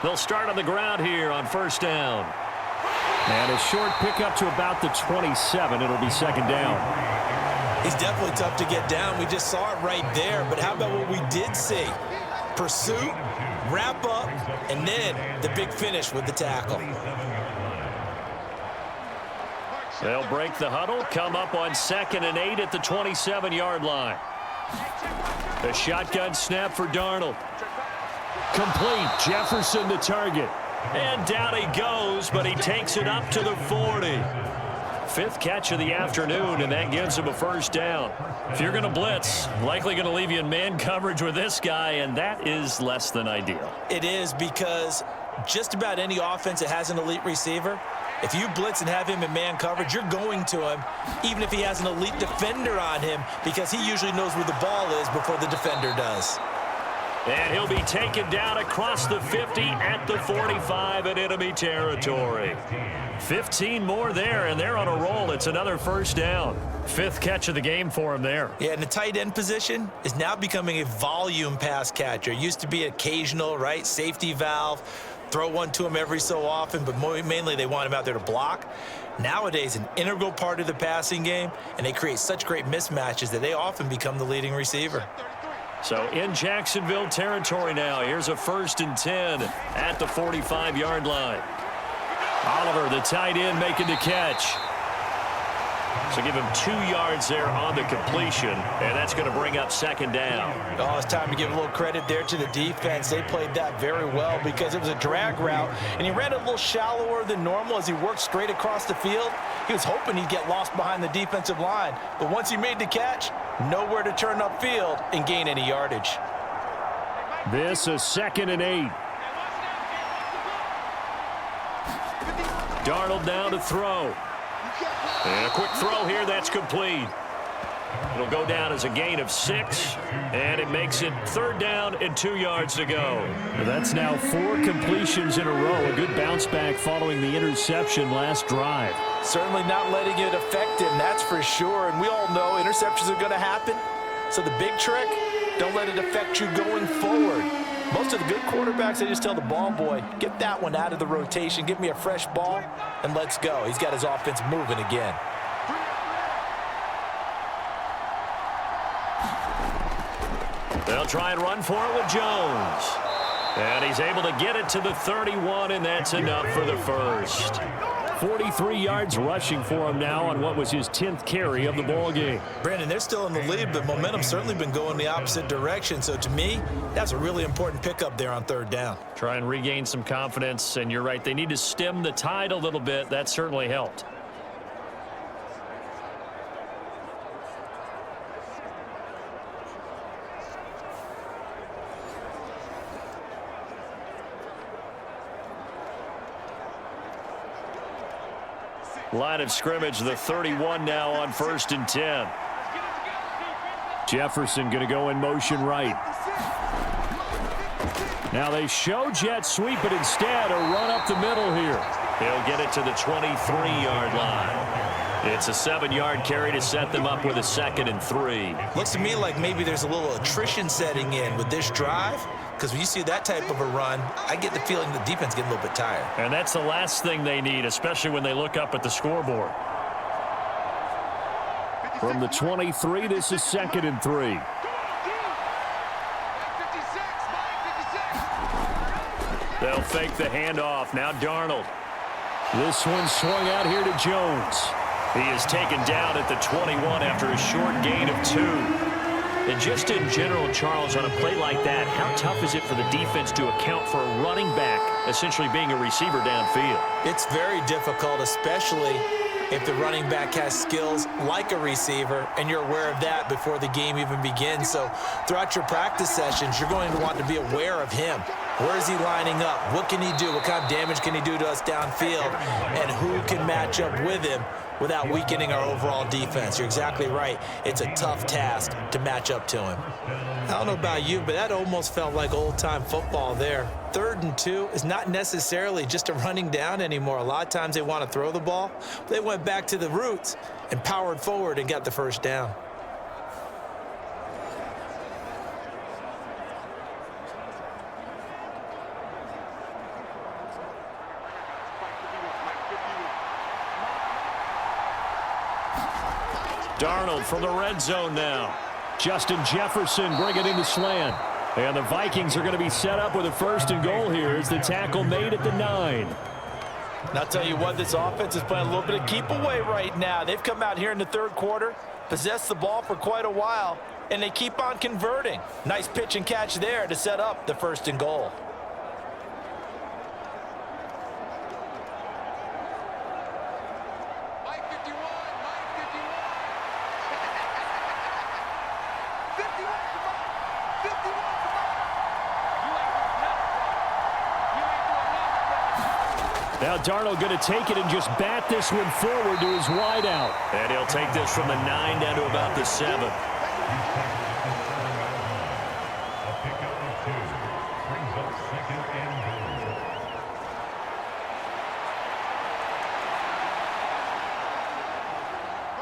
They'll start on the ground here on first down. And a short pickup to about the 27. It'll be second down. He's definitely tough to get down. We just saw it right there. But how about what we did see? Pursuit, wrap up, and then the big finish with the tackle. They'll break the huddle, come up on 2nd and 8 at the 27-yard line. A shotgun snap for Darnold. Complete. Jefferson the target. And down he goes, but he takes it up to the 40. 5th catch of the afternoon, and that gives him a first down. If you're going to blitz, likely going to leave you in man coverage with this guy, and that is less than ideal. It is, because just about any offense that has an elite receiver, if you blitz and have him in man coverage, you're going to him, even if he has an elite defender on him, because he usually knows where the ball is before the defender does. And he'll be taken down across the 50 at the 45 in enemy territory. 15 more there, and they're on a roll. It's another first down. 5th catch of the game for him there. Yeah, and the tight end position is now becoming a volume pass catcher. It used to be occasional, right? Safety valve. Throw one to him every so often, but mainly they want him out there to block. Nowadays, an integral part of the passing game, and they create such great mismatches that they often become the leading receiver. So in Jacksonville territory now, here's a 1st and 10 at the 45-yard line. Oliver, the tight end, making the catch. So give him 2 yards there on the completion, and that's going to bring up second down. Oh, it's time to give a little credit there to the defense. They played that very well because it was a drag route, and he ran a little shallower than normal as he worked straight across the field. He was hoping he'd get lost behind the defensive line, but once he made the catch, nowhere to turn upfield and gain any yardage. This is 2nd and 8. Darnold now to throw. And a quick throw here, that's complete. It'll go down as a gain of 6, and it makes it 3rd down and 2 yards to go. That's now 4 completions in a row. A good bounce back following the interception last drive. Certainly not letting it affect him, that's for sure. And we all know interceptions are going to happen. So the big trick, don't let it affect you going forward. Most of the good quarterbacks, they just tell the ball boy, get that one out of the rotation, give me a fresh ball, and let's go. He's got his offense moving again. They'll try and run for it with Jones. And he's able to get it to the 31, and that's enough for the first. 43 yards rushing for him now on what was his 10th carry of the ball game. Brandon, they're still in the lead, but momentum's certainly been going the opposite direction. So to me, that's a really important pickup there on 3rd down. Try and regain some confidence, and you're right, they need to stem the tide a little bit. That certainly helped. Line of scrimmage, the 31 now on 1st and 10. Jefferson going to go in motion right. Now they show jet sweep, but instead a run up the middle here. He'll get it to the 23-yard line. It's a 7-yard carry to set them up with a 2nd and 3. Looks to me like maybe there's a little attrition setting in with this drive, because when you see that type of a run, I get the feeling the defense getting a little bit tired. And that's the last thing they need, especially when they look up at the scoreboard. From the 23, this is 2nd and 3. They'll fake the handoff. Now Darnold. This one swung out here to Jones. He is taken down at the 21 after a short gain of 2. And just in general, Charles, on a play like that, how tough is it for the defense to account for a running back essentially being a receiver downfield? It's very difficult, especially if the running back has skills like a receiver, and you're aware of that before the game even begins. So throughout your practice sessions, you're going to want to be aware of him. Where is he lining up? What can he do? What kind of damage can he do to us downfield? And who can match up with him without weakening our overall defense? You're exactly right. It's a tough task to match up to him. I don't know about you, but that almost felt like old-time football there. 3rd and 2 is not necessarily just a running down anymore. A lot of times they want to throw the ball. They went back to the roots and powered forward and got the first down. Darnold from the red zone now. Justin Jefferson bringing in the slant. And the Vikings are going to be set up with a 1st and goal here as the tackle made at the 9. And I'll tell you what, this offense is playing a little bit of keep away right now. They've come out here in the 3rd quarter, possessed the ball for quite a while, and they keep on converting. Nice pitch and catch there to set up the 1st and goal. Now Darnold going to take it and just bat this one forward to his wideout. And he'll take this from the 9 down to about the 7.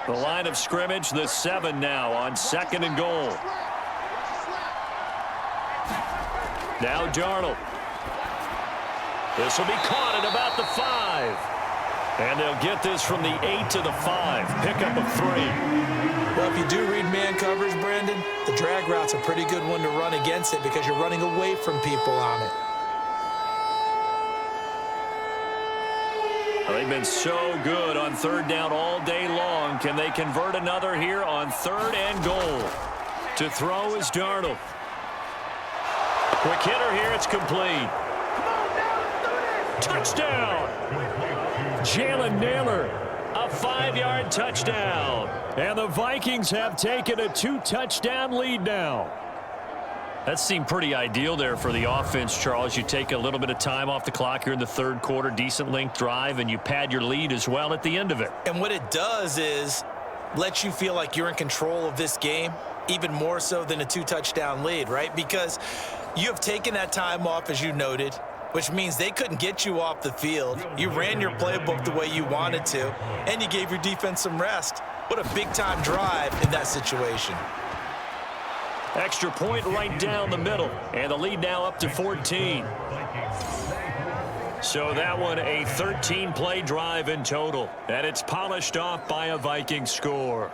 The line of scrimmage, the 7 now on 2nd and goal. Now Darnold. This will be caught at about the 5. And they'll get this from the 8 to the 5. Pickup of 3. Well, if you do read man coverage, Brandon, the drag route's a pretty good one to run against it because you're running away from people on it. Well, they've been so good on 3rd down all day long. Can they convert another here on 3rd and goal? To throw is Darnold. Quick hitter here. It's complete. Touchdown! Jalen Naylor, a 5-yard touchdown. And the Vikings have taken a 2-touchdown lead now. That seemed pretty ideal there for the offense, Charles. You take a little bit of time off the clock here in the 3rd quarter, decent length drive, and you pad your lead as well at the end of it. And what it does is let you feel like you're in control of this game, even more so than a 2-touchdown lead, right? Because you have taken that time off, as you noted, which means they couldn't get you off the field. You ran your playbook the way you wanted to, and you gave your defense some rest. What a big-time drive in that situation. Extra point right down the middle, and the lead now up to 14. So that one a 13-play drive in total, and it's polished off by a Viking score.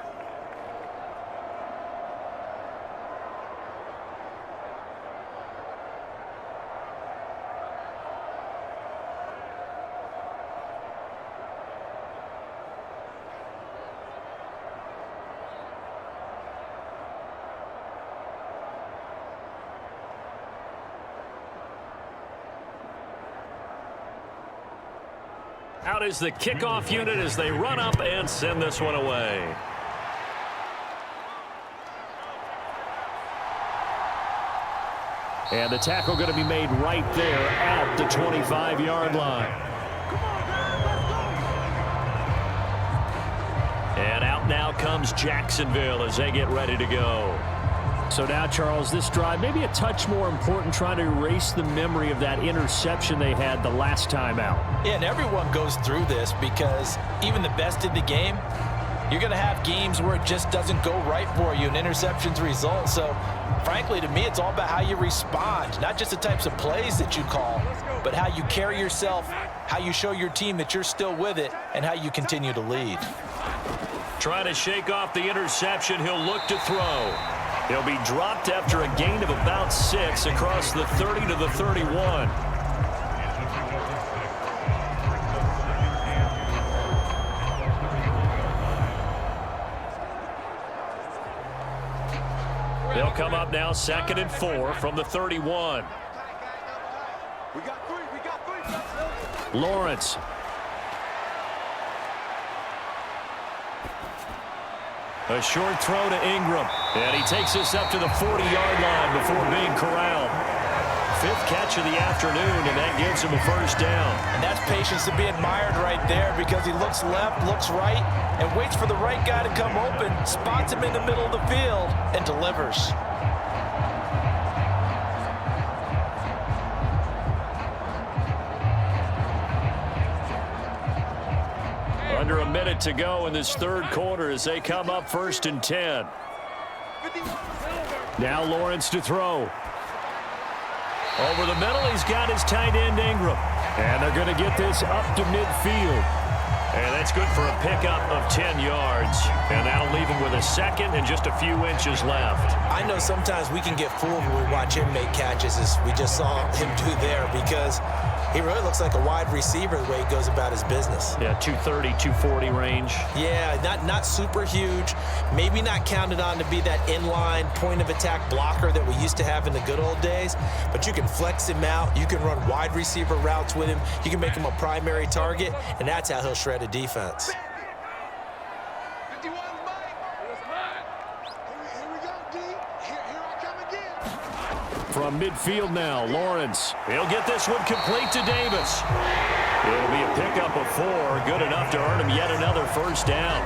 Out is the kickoff unit as they run up and send this one away. And the tackle going to be made right there at the 25-yard line. And out now comes Jacksonville as they get ready to go. So now, Charles, this drive maybe a touch more important, trying to erase the memory of that interception they had the last time out. Yeah, and everyone goes through this because even the best in the game, you're going to have games where it just doesn't go right for you and interceptions result. So, frankly, to me, it's all about how you respond, not just the types of plays that you call, but how you carry yourself, how you show your team that you're still with it, and how you continue to lead. Trying to shake off the interception. He'll look to throw. He'll be dropped after a gain of about 6 across the 30 to the 31. They'll come up now 2nd and 4 from the 31. Lawrence. A short throw to Ingram. And he takes this up to the 40-yard line before being corralled. 5th catch of the afternoon, and that gives him a first down. And that's patience to be admired right there, because he looks left, looks right, and waits for the right guy to come open, spots him in the middle of the field, and delivers. Under a minute to go in this third quarter as they come up 1st and 10. Now Lawrence to throw. Over the middle, he's got his tight end Ingram. And they're going to get this up to midfield. And that's good for a pickup of 10 yards. And that'll leave him with a second and just a few inches left. I know sometimes we can get fooled when we watch him make catches, as we just saw him do there, because he really looks like a wide receiver the way he goes about his business. Yeah, 230, 240 range. Yeah, not super huge. Maybe not counted on to be that inline point-of-attack blocker that we used to have in the good old days, but you can flex him out. You can run wide receiver routes with him. You can make him a primary target, and that's how he'll shred a defense. From midfield now, Lawrence. He'll get this one complete to Davis. It'll be a pickup of 4, good enough to earn him yet another first down.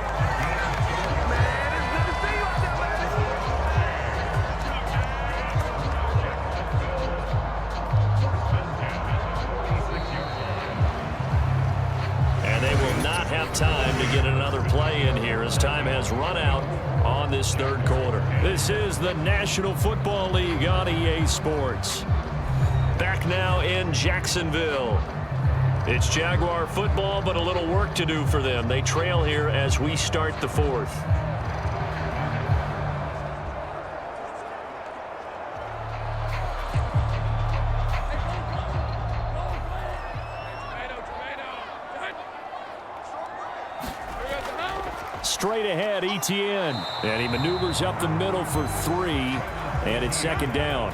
And they will not have time to get another play in here as time has run out on this third quarter. This is the National Football League on EA Sports. Back now in Jacksonville. It's Jaguar football, but a little work to do for them. They trail here as we start the 4th. Straight ahead, Etienne. And he maneuvers up the middle for 3, and it's 2nd down.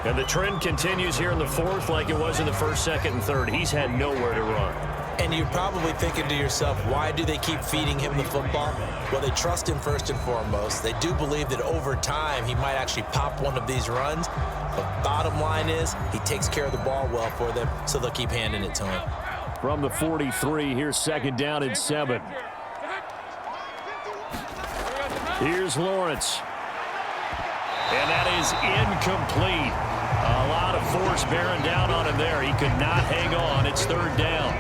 And the trend continues here in the 4th like it was in the 1st, 2nd, and 3rd. He's had nowhere to run. And you're probably thinking to yourself, why do they keep feeding him the football? Well, they trust him first and foremost. They do believe that over time he might actually pop one of these runs. But bottom line is he takes care of the ball well for them, so they'll keep handing it to him. From the 43, here's 2nd down and 7. Here's Lawrence. And that is incomplete. A lot of force bearing down on him there. He could not hang on. It's 3rd down.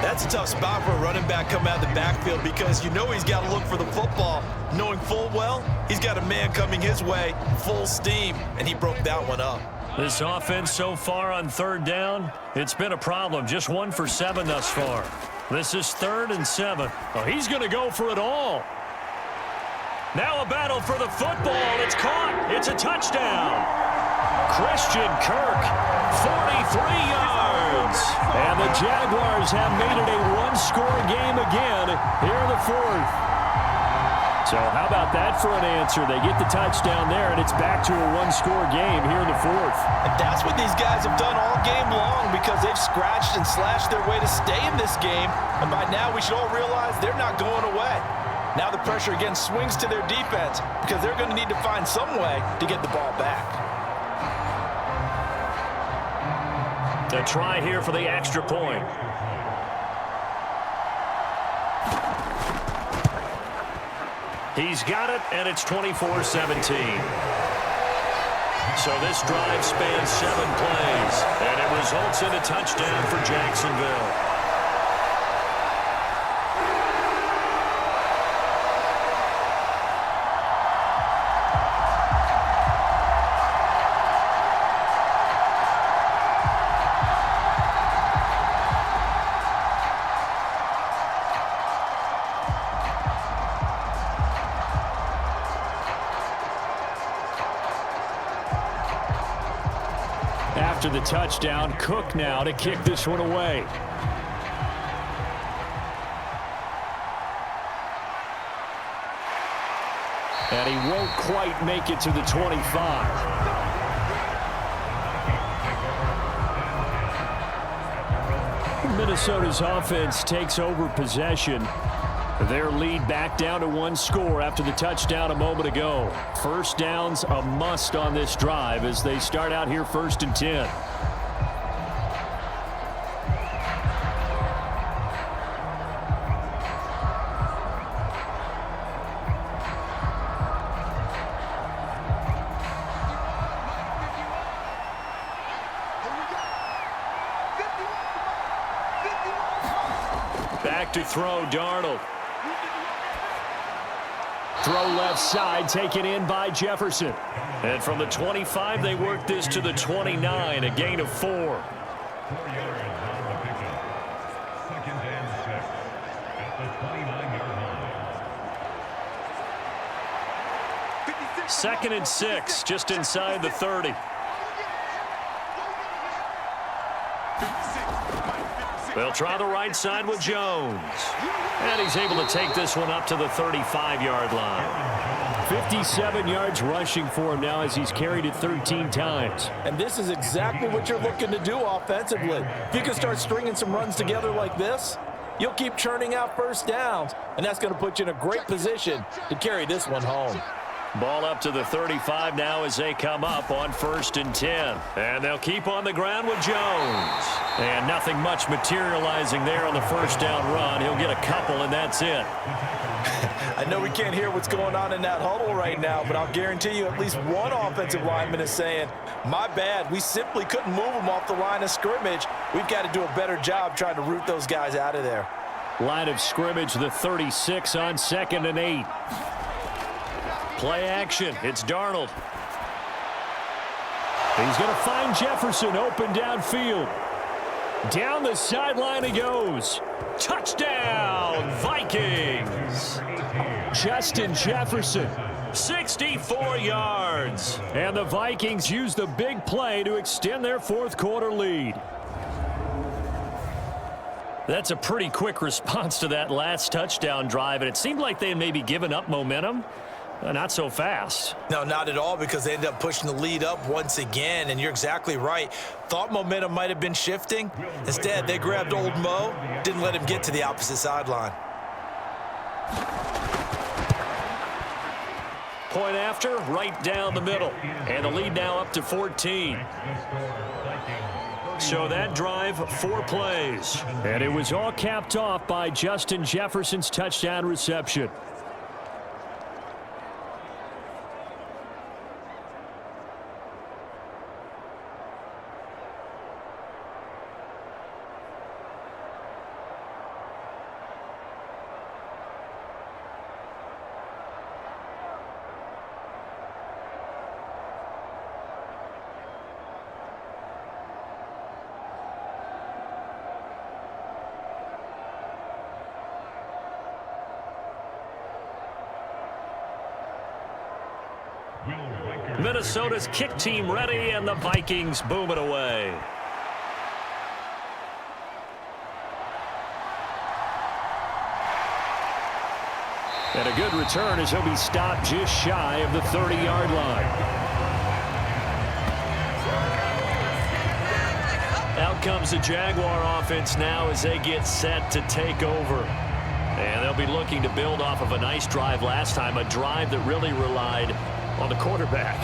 That's a tough spot for a running back coming out of the backfield, because you know he's got to look for the football, knowing full well he's got a man coming his way, full steam, and he broke that one up. This offense so far on 3rd down, it's been a problem. Just 1 for 7 thus far. This is 3rd and 7. Oh, he's going to go for it all. Now a battle for the football. It's caught. It's a touchdown. Christian Kirk, 43 yards. And the Jaguars have made it a 1-score game again here in the 4th. So how about that for an answer? They get the touchdown there, and it's back to a 1-score game here in the 4th. And that's what these guys have done all game long, because they've scratched and slashed their way to stay in this game. And by now we should all realize they're not going away. Now the pressure again swings to their defense, because they're going to need to find some way to get the ball back. A try here for the extra point. He's got it, and it's 24-17. So this drive spans 7 plays, and it results in a touchdown for Jacksonville. After the touchdown, Cook now to kick this one away. And he won't quite make it to the 25. Minnesota's offense takes over possession. Their lead back down to 1 score after the touchdown a moment ago. First down's a must on this drive as they start out here 1st and 10. Back to throw, Darnold. Throw left side, taken in by Jefferson. And from the 25, they work this to the 29, a gain of 4. 4 yards on the pickup. 2nd and 6 at the 29-yard line. 2nd and 6, just inside the 30. They'll try the right side with Jones. And he's able to take this one up to the 35-yard line. 57 yards rushing for him now as he's carried it 13 times. And this is exactly what you're looking to do offensively. If you can start stringing some runs together like this, you'll keep churning out first downs, and that's going to put you in a great position to carry this one home. Ball up to the 35 now as they come up on 1st and 10. And they'll keep on the ground with Jones. And nothing much materializing there on the first down run. He'll get a couple, and that's it. I know we can't hear what's going on in that huddle right now, but I'll guarantee you at least one offensive lineman is saying, my bad, we simply couldn't move them off the line of scrimmage. We've got to do a better job trying to root those guys out of there. Line of scrimmage, the 36 on 2nd and 8. Play action. It's Darnold. He's going to find Jefferson open downfield. Down the sideline he goes. Touchdown, Vikings. Justin Jefferson, 64 yards. And the Vikings use the big play to extend their 4th quarter lead. That's a pretty quick response to that last touchdown drive, and it seemed like they had maybe given up momentum. Not so fast. No, not at all, because they ended up pushing the lead up once again, and you're exactly right. Thought momentum might have been shifting. Instead, they grabbed old Mo, didn't let him get to the opposite sideline. Point after, right down the middle. And the lead now up to 14. So that drive, 4 plays. And it was all capped off by Justin Jefferson's touchdown reception. Minnesota's kick team ready, and the Vikings boom it away. And a good return as he'll be stopped just shy of the 30-yard line. Out comes the Jaguar offense now as they get set to take over. And they'll be looking to build off of a nice drive last time, a drive that really relied on the quarterback.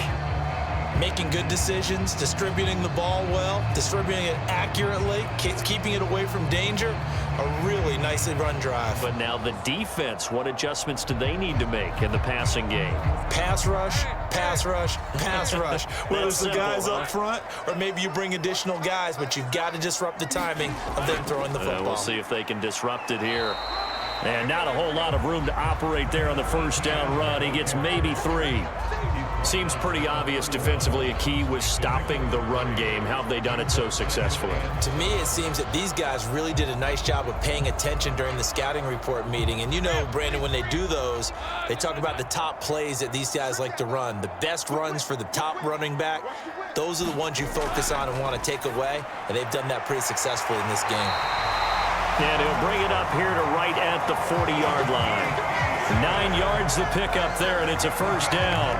Making good decisions, distributing the ball well, distributing it accurately, keeping it away from danger. A really nicely run drive. But now the defense, what adjustments do they need to make in the passing game? Pass rush, pass rush, pass rush. Whether it's the guys simple, up front or maybe you bring additional guys, but you've got to disrupt the timing of them throwing the football. We'll see if they can disrupt it here. And not a whole lot of room to operate there on the first down run. He gets maybe 3. Seems pretty obvious defensively a key was stopping the run game. How have they done it so successfully? To me, it seems that these guys really did a nice job of paying attention during the scouting report meeting. And you know, Brandon, when they do those, they talk about the top plays that these guys like to run. The best runs for the top running back, those are the ones you focus on and want to take away. And they've done that pretty successfully in this game. And he'll bring it up here to right at the 40-yard line. 9 yards to pick up there, and it's a first down.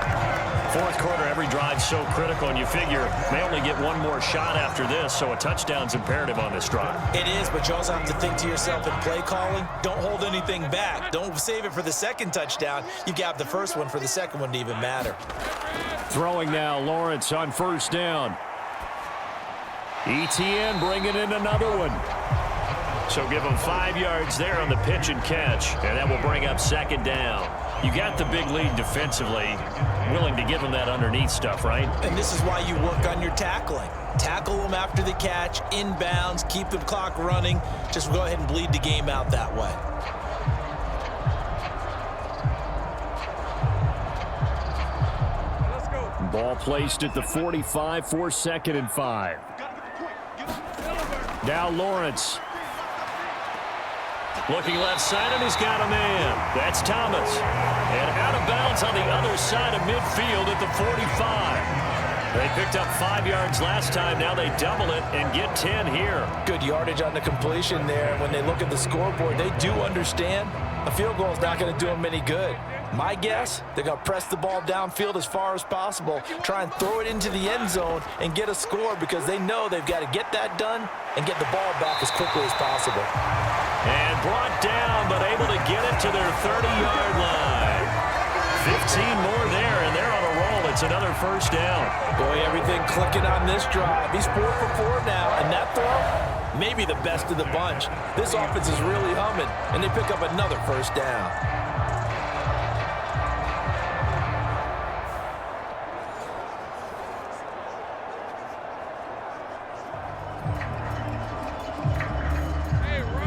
Fourth quarter, every drive's so critical, and you figure may only get one more shot after this, so a touchdown's imperative on this drive. It is, but you also have to think to yourself in play calling, don't hold anything back. Don't save it for the second touchdown. You got the first one for the second one to even matter. Throwing now, Lawrence on first down. ETN bringing in another one. So give him 5 yards there on the pitch and catch, and that will bring up second down. You got the big lead defensively, willing to give him that underneath stuff, right? And this is why you work on your tackling. Tackle them after the catch, inbounds, keep the clock running. Just go ahead and bleed the game out that way. Ball placed at the 45 for 2nd and 5. Now Lawrence. Looking left side, and he's got a man. That's Thomas. And out of bounds on the other side of midfield at the 45. They picked up 5 yards last time. Now they double it and get 10 here. Good yardage on the completion there. When they look at the scoreboard, they do understand a field goal is not going to do them any good. My guess, they're going to press the ball downfield as far as possible, try and throw it into the end zone and get a score because they know they've got to get that done and get the ball back as quickly as possible. And brought down, but able to get it to their 30-yard line. 15 more there, and they're on a roll. It's another first down. Boy, everything clicking on this drive. He's 4 for 4 now, and that throw, maybe the best of the bunch. This offense is really humming, and they pick up another first down.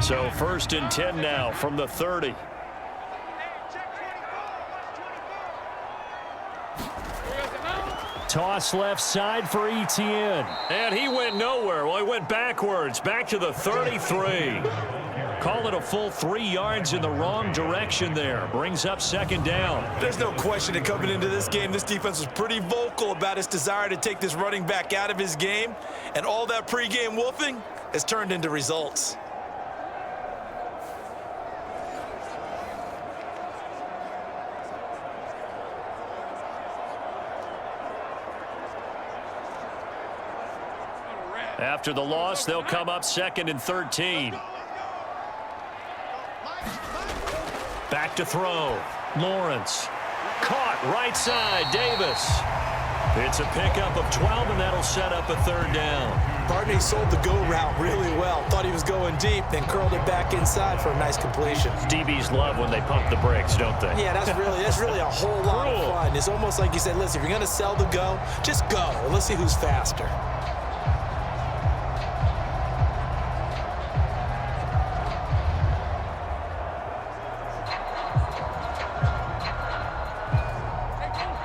So 1st and 10 now from the 30. Toss left side for ETN. And he went nowhere. Well, he went backwards, back to the 33. Call it a full 3 yards in the wrong direction there. Brings up second down. There's no question that coming into this game, this defense was pretty vocal about its desire to take this running back out of his game. And all that pregame wolfing has turned into results. After the loss, they'll come up 2nd and 13. Back to throw. Lawrence. Caught right side. Davis. It's a pickup of 12, and that'll set up a third down. Barney sold the go route really well. Thought he was going deep, then curled it back inside for a nice completion. DBs love when they pump the brakes, don't they? Yeah, that's really a whole lot of fun. It's almost like you said, listen, if you're going to sell the go, just go. And let's see who's faster.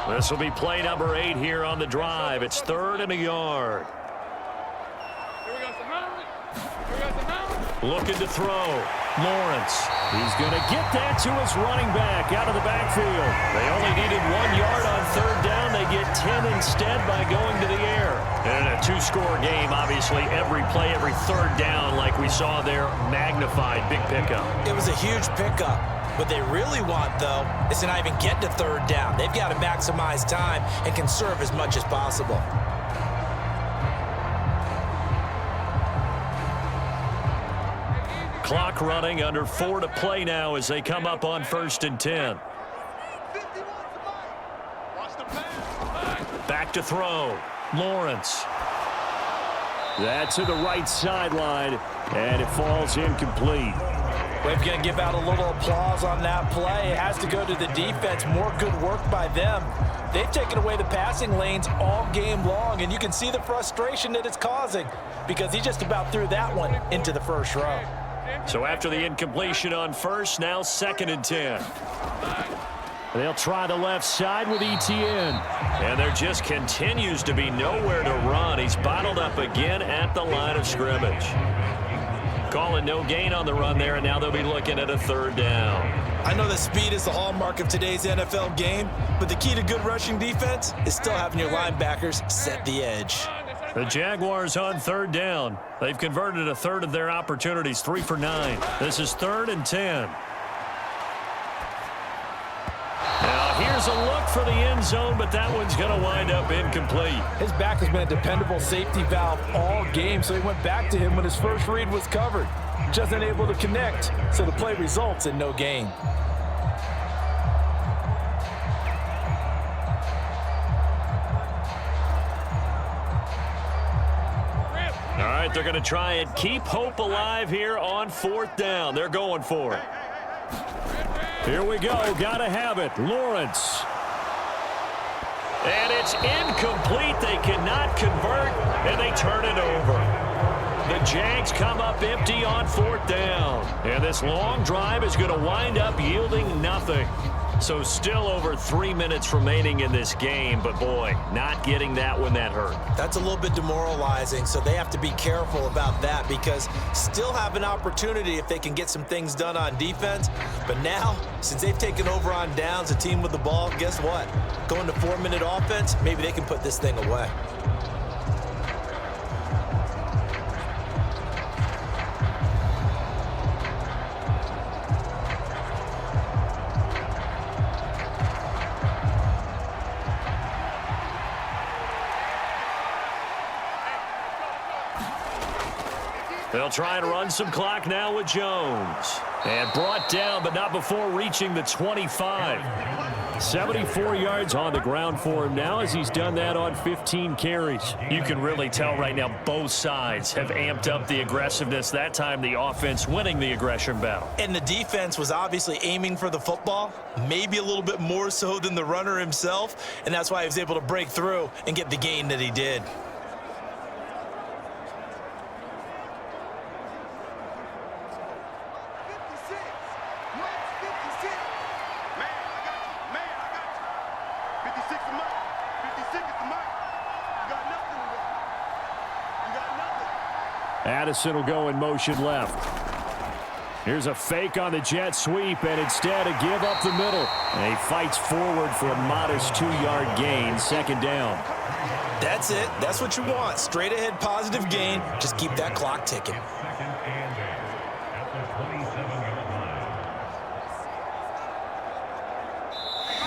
This will be play number 8 here on the drive. It's 3rd and a yard. Looking to throw. Lawrence. He's going to get that to his running back out of the backfield. They only needed 1 yard on third down. They get 10 instead by going to the air. And in a 2-score game, obviously, every play, every third down, like we saw there, magnified. Big pickup. It was a huge pickup. What they really want, though, is to not even get to third down. They've got to maximize time and conserve as much as possible. Clock running, under 4 to play now as they come up on 1st and 10. Back to throw. Lawrence. That's to the right sideline, and it falls incomplete. We're going to give out a little applause on that play. It has to go to the defense. More good work by them. They've taken away the passing lanes all game long, and you can see the frustration that it's causing because he just about threw that one into the first row. So after the incompletion on first, now 2nd and 10. They'll try the left side with ETN. And there just continues to be nowhere to run. He's bottled up again at the line of scrimmage. Calling no gain on the run there, and now they'll be looking at a third down. I know that speed is the hallmark of today's NFL game, but the key to good rushing defense is still having your linebackers set the edge. The Jaguars on third down. They've converted a third of their opportunities, 3 for 9. This is 3rd and 10. Here's a look for the end zone, but that one's going to wind up incomplete. His back has been a dependable safety valve all game, so he went back to him when his first read was covered. Just unable to connect, so the play results in no gain. All right, they're going to try and keep hope alive here on 4th down. They're going for it. Here we go. Got to have it. Lawrence. And it's incomplete. They cannot convert, and they turn it over. The Jags come up empty on 4th down. And this long drive is going to wind up yielding nothing. So still over 3 minutes remaining in this game. But, boy, not getting that when that hurt. That's a little bit demoralizing, so they have to be careful about that because still have an opportunity if they can get some things done on defense. But now, since they've taken over on downs, a team with the ball, guess what? Going to 4-minute offense, maybe they can put this thing away. They'll try and run some clock now with Jones. And brought down, but not before reaching the 25. 74 yards on the ground for him now as he's done that on 15 carries. You can really tell right now both sides have amped up the aggressiveness. That time the offense winning the aggression battle. And the defense was obviously aiming for the football, maybe a little bit more so than the runner himself, and that's why he was able to break through and get the gain that he did. Addison will go in motion left. Here's a fake on the jet sweep, and instead a give up the middle. And he fights forward for a modest 2-yard gain, 2nd down. That's it. That's what you want. Straight ahead positive gain. Just keep that clock ticking.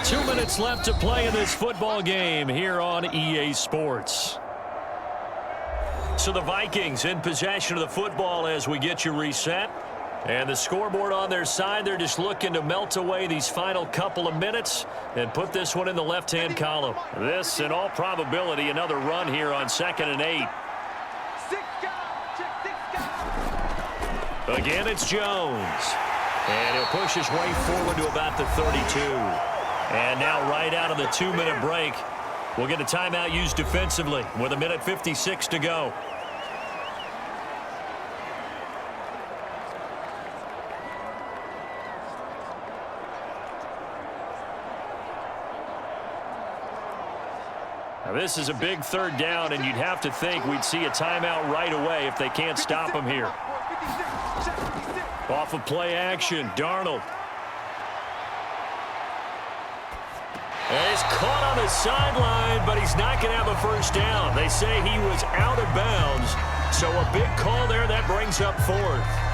Two minutes left to play in this football game here on EA Sports. So the Vikings in possession of the football as we get you reset. And the scoreboard on their side, they're just looking to melt away these final couple of minutes and put this one in the left-hand column. This, in all probability, another run here on 2nd and 8. Again, it's Jones. And he'll push his way forward to about the 32. And now right out of the 2-minute break, we'll get a timeout used defensively with 1:56 to go. Now this is a big 3rd down, and you'd have to think we'd see a timeout right away if they can't stop him here. Off of play action, Darnold. And he's caught on the sideline, but he's not going to have a 1st down. They say he was out of bounds, so a big call there that brings up 4th.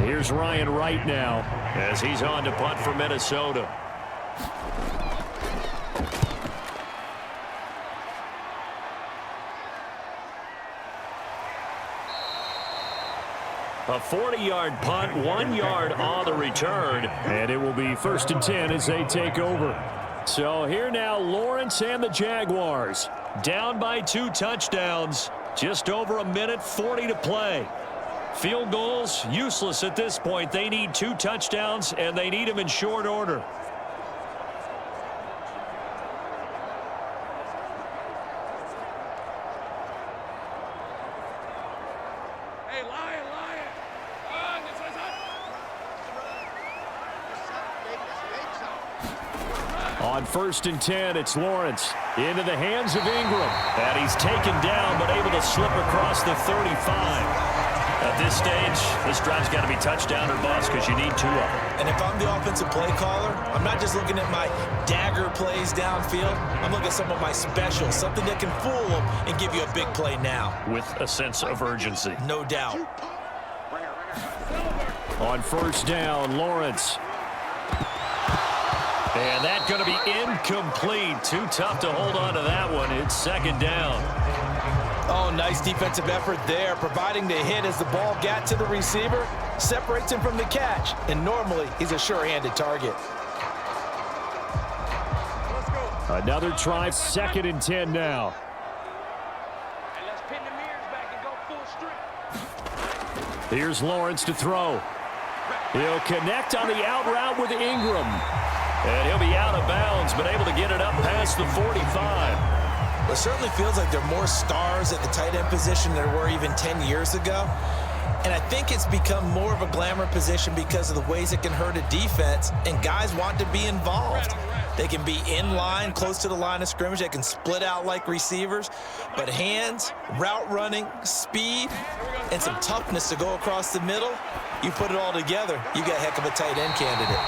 Here's Ryan Wright now as he's on to punt for Minnesota. A 40-yard punt, 1 yard on the return, and it will be 1st and 10 as they take over. So here now, Lawrence and the Jaguars down by 2 touchdowns, just over 1:40 to play. Field goals, useless at this point. They need 2 touchdowns, and they need them in short order. Hey, Lion! On 1st and 10, it's Lawrence into the hands of Ingram. And he's taken down but able to slip across the 35. At this stage, this drive's got to be touchdown or bust because you need 2 of them. And if I'm the offensive play caller, I'm not just looking at my dagger plays downfield. I'm looking at some of my specials, something that can fool them and give you a big play now. With a sense of urgency. No doubt. On 1st down, Lawrence. And that's going to be incomplete. Too tough to hold on to that one. It's 2nd down. Oh, nice defensive effort there, providing the hit as the ball got to the receiver, separates him from the catch, and normally he's a sure-handed target. Another try, 2nd and 10 now. And let's pin the mirrors back and go full strength. Here's Lawrence to throw. He'll connect on the out route with Ingram. And he'll be out of bounds, but able to get it up past the 45. It certainly feels like there are more stars at the tight end position than there were even 10 years ago. And I think it's become more of a glamour position because of the ways it can hurt a defense, and guys want to be involved. They can be in line, close to the line of scrimmage. They can split out like receivers. But hands, route running, speed, and some toughness to go across the middle, you put it all together, you got a heck of a tight end candidate.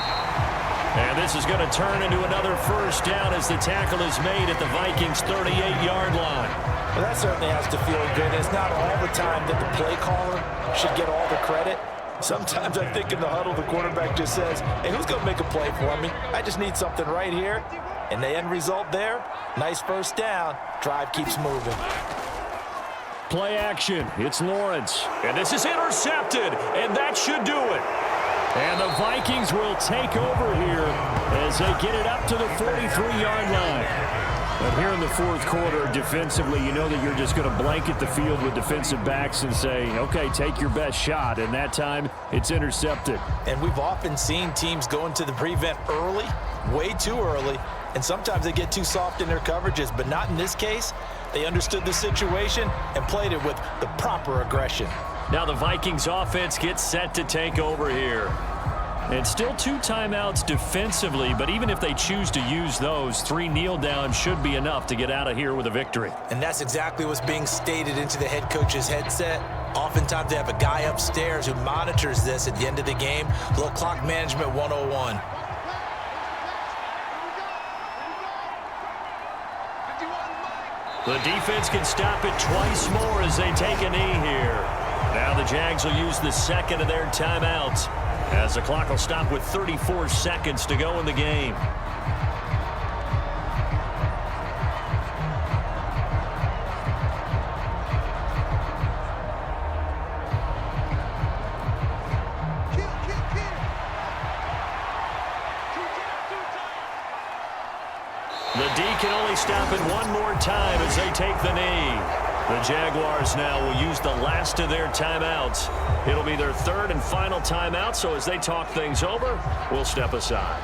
And this is going to turn into another 1st down as the tackle is made at the Vikings' 38-yard line. Well, that certainly has to feel good. It's not all the time that the play caller should get all the credit. Sometimes I think in the huddle, the quarterback just says, hey, who's going to make a play for me? I just need something right here. And the end result there, nice 1st down. Drive keeps moving. Play action. It's Lawrence. And this is intercepted. And that should do it. And the Vikings will take over here as they get it up to the 43-yard line. But here in the 4th quarter, defensively, you know that you're just going to blanket the field with defensive backs and say, okay, take your best shot. And that time, it's intercepted. And we've often seen teams go into the prevent early, way too early, and sometimes they get too soft in their coverages, but not in this case. They understood the situation and played it with the proper aggression. Now the Vikings offense gets set to take over here. And still 2 timeouts defensively, but even if they choose to use those, 3 kneel downs should be enough to get out of here with a victory. And that's exactly what's being stated into the head coach's headset. Oftentimes they have a guy upstairs who monitors this at the end of the game. A little clock management 101. The defense can stop it twice more as they take a knee here. Now the Jags will use the 2nd of their timeouts as the clock will stop with 34 seconds to go in the game. The D can only stop it one more time as they take the knee. The Jaguars now will use the last of their timeouts. It'll be their 3rd and final timeout, so as they talk things over, we'll step aside.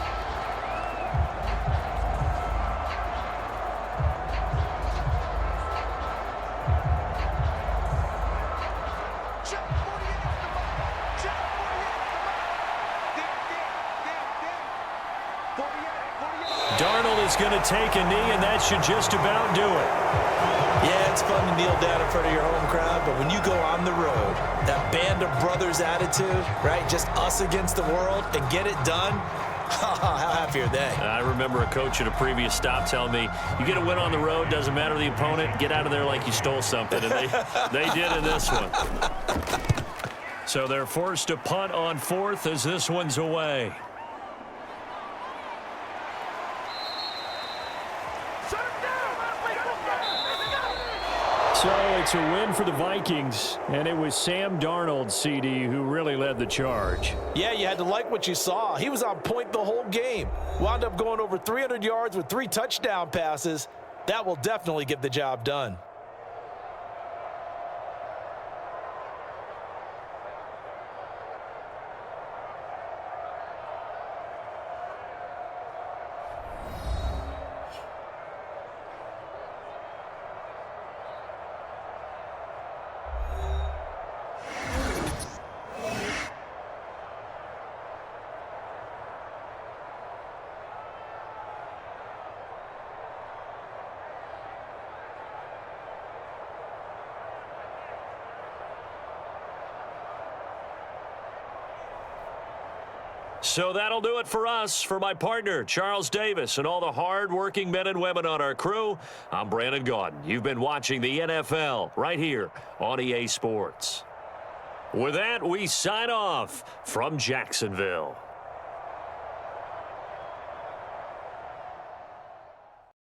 Darnold is going to take a knee, and that should just about do it. Yeah, it's fun to kneel down in front of your home crowd, but when you go on the road, that band of brothers attitude, right, just us against the world, and get it done, how happy are they? I remember a coach at a previous stop telling me, you get a win on the road, doesn't matter the opponent, get out of there like you stole something, and they did in this one. So they're forced to punt on 4th as this one's away. So it's a win for the Vikings, and it was Sam Darnold, CD, who really led the charge. Yeah, you had to like what you saw. He was on point the whole game. Wound up going over 300 yards with 3 touchdown passes. That will definitely get the job done. So that'll do it for us. For my partner, Charles Davis, and all the hard-working men and women on our crew, I'm Brandon Gaudin. You've been watching the NFL right here on EA Sports. With that, we sign off from Jacksonville.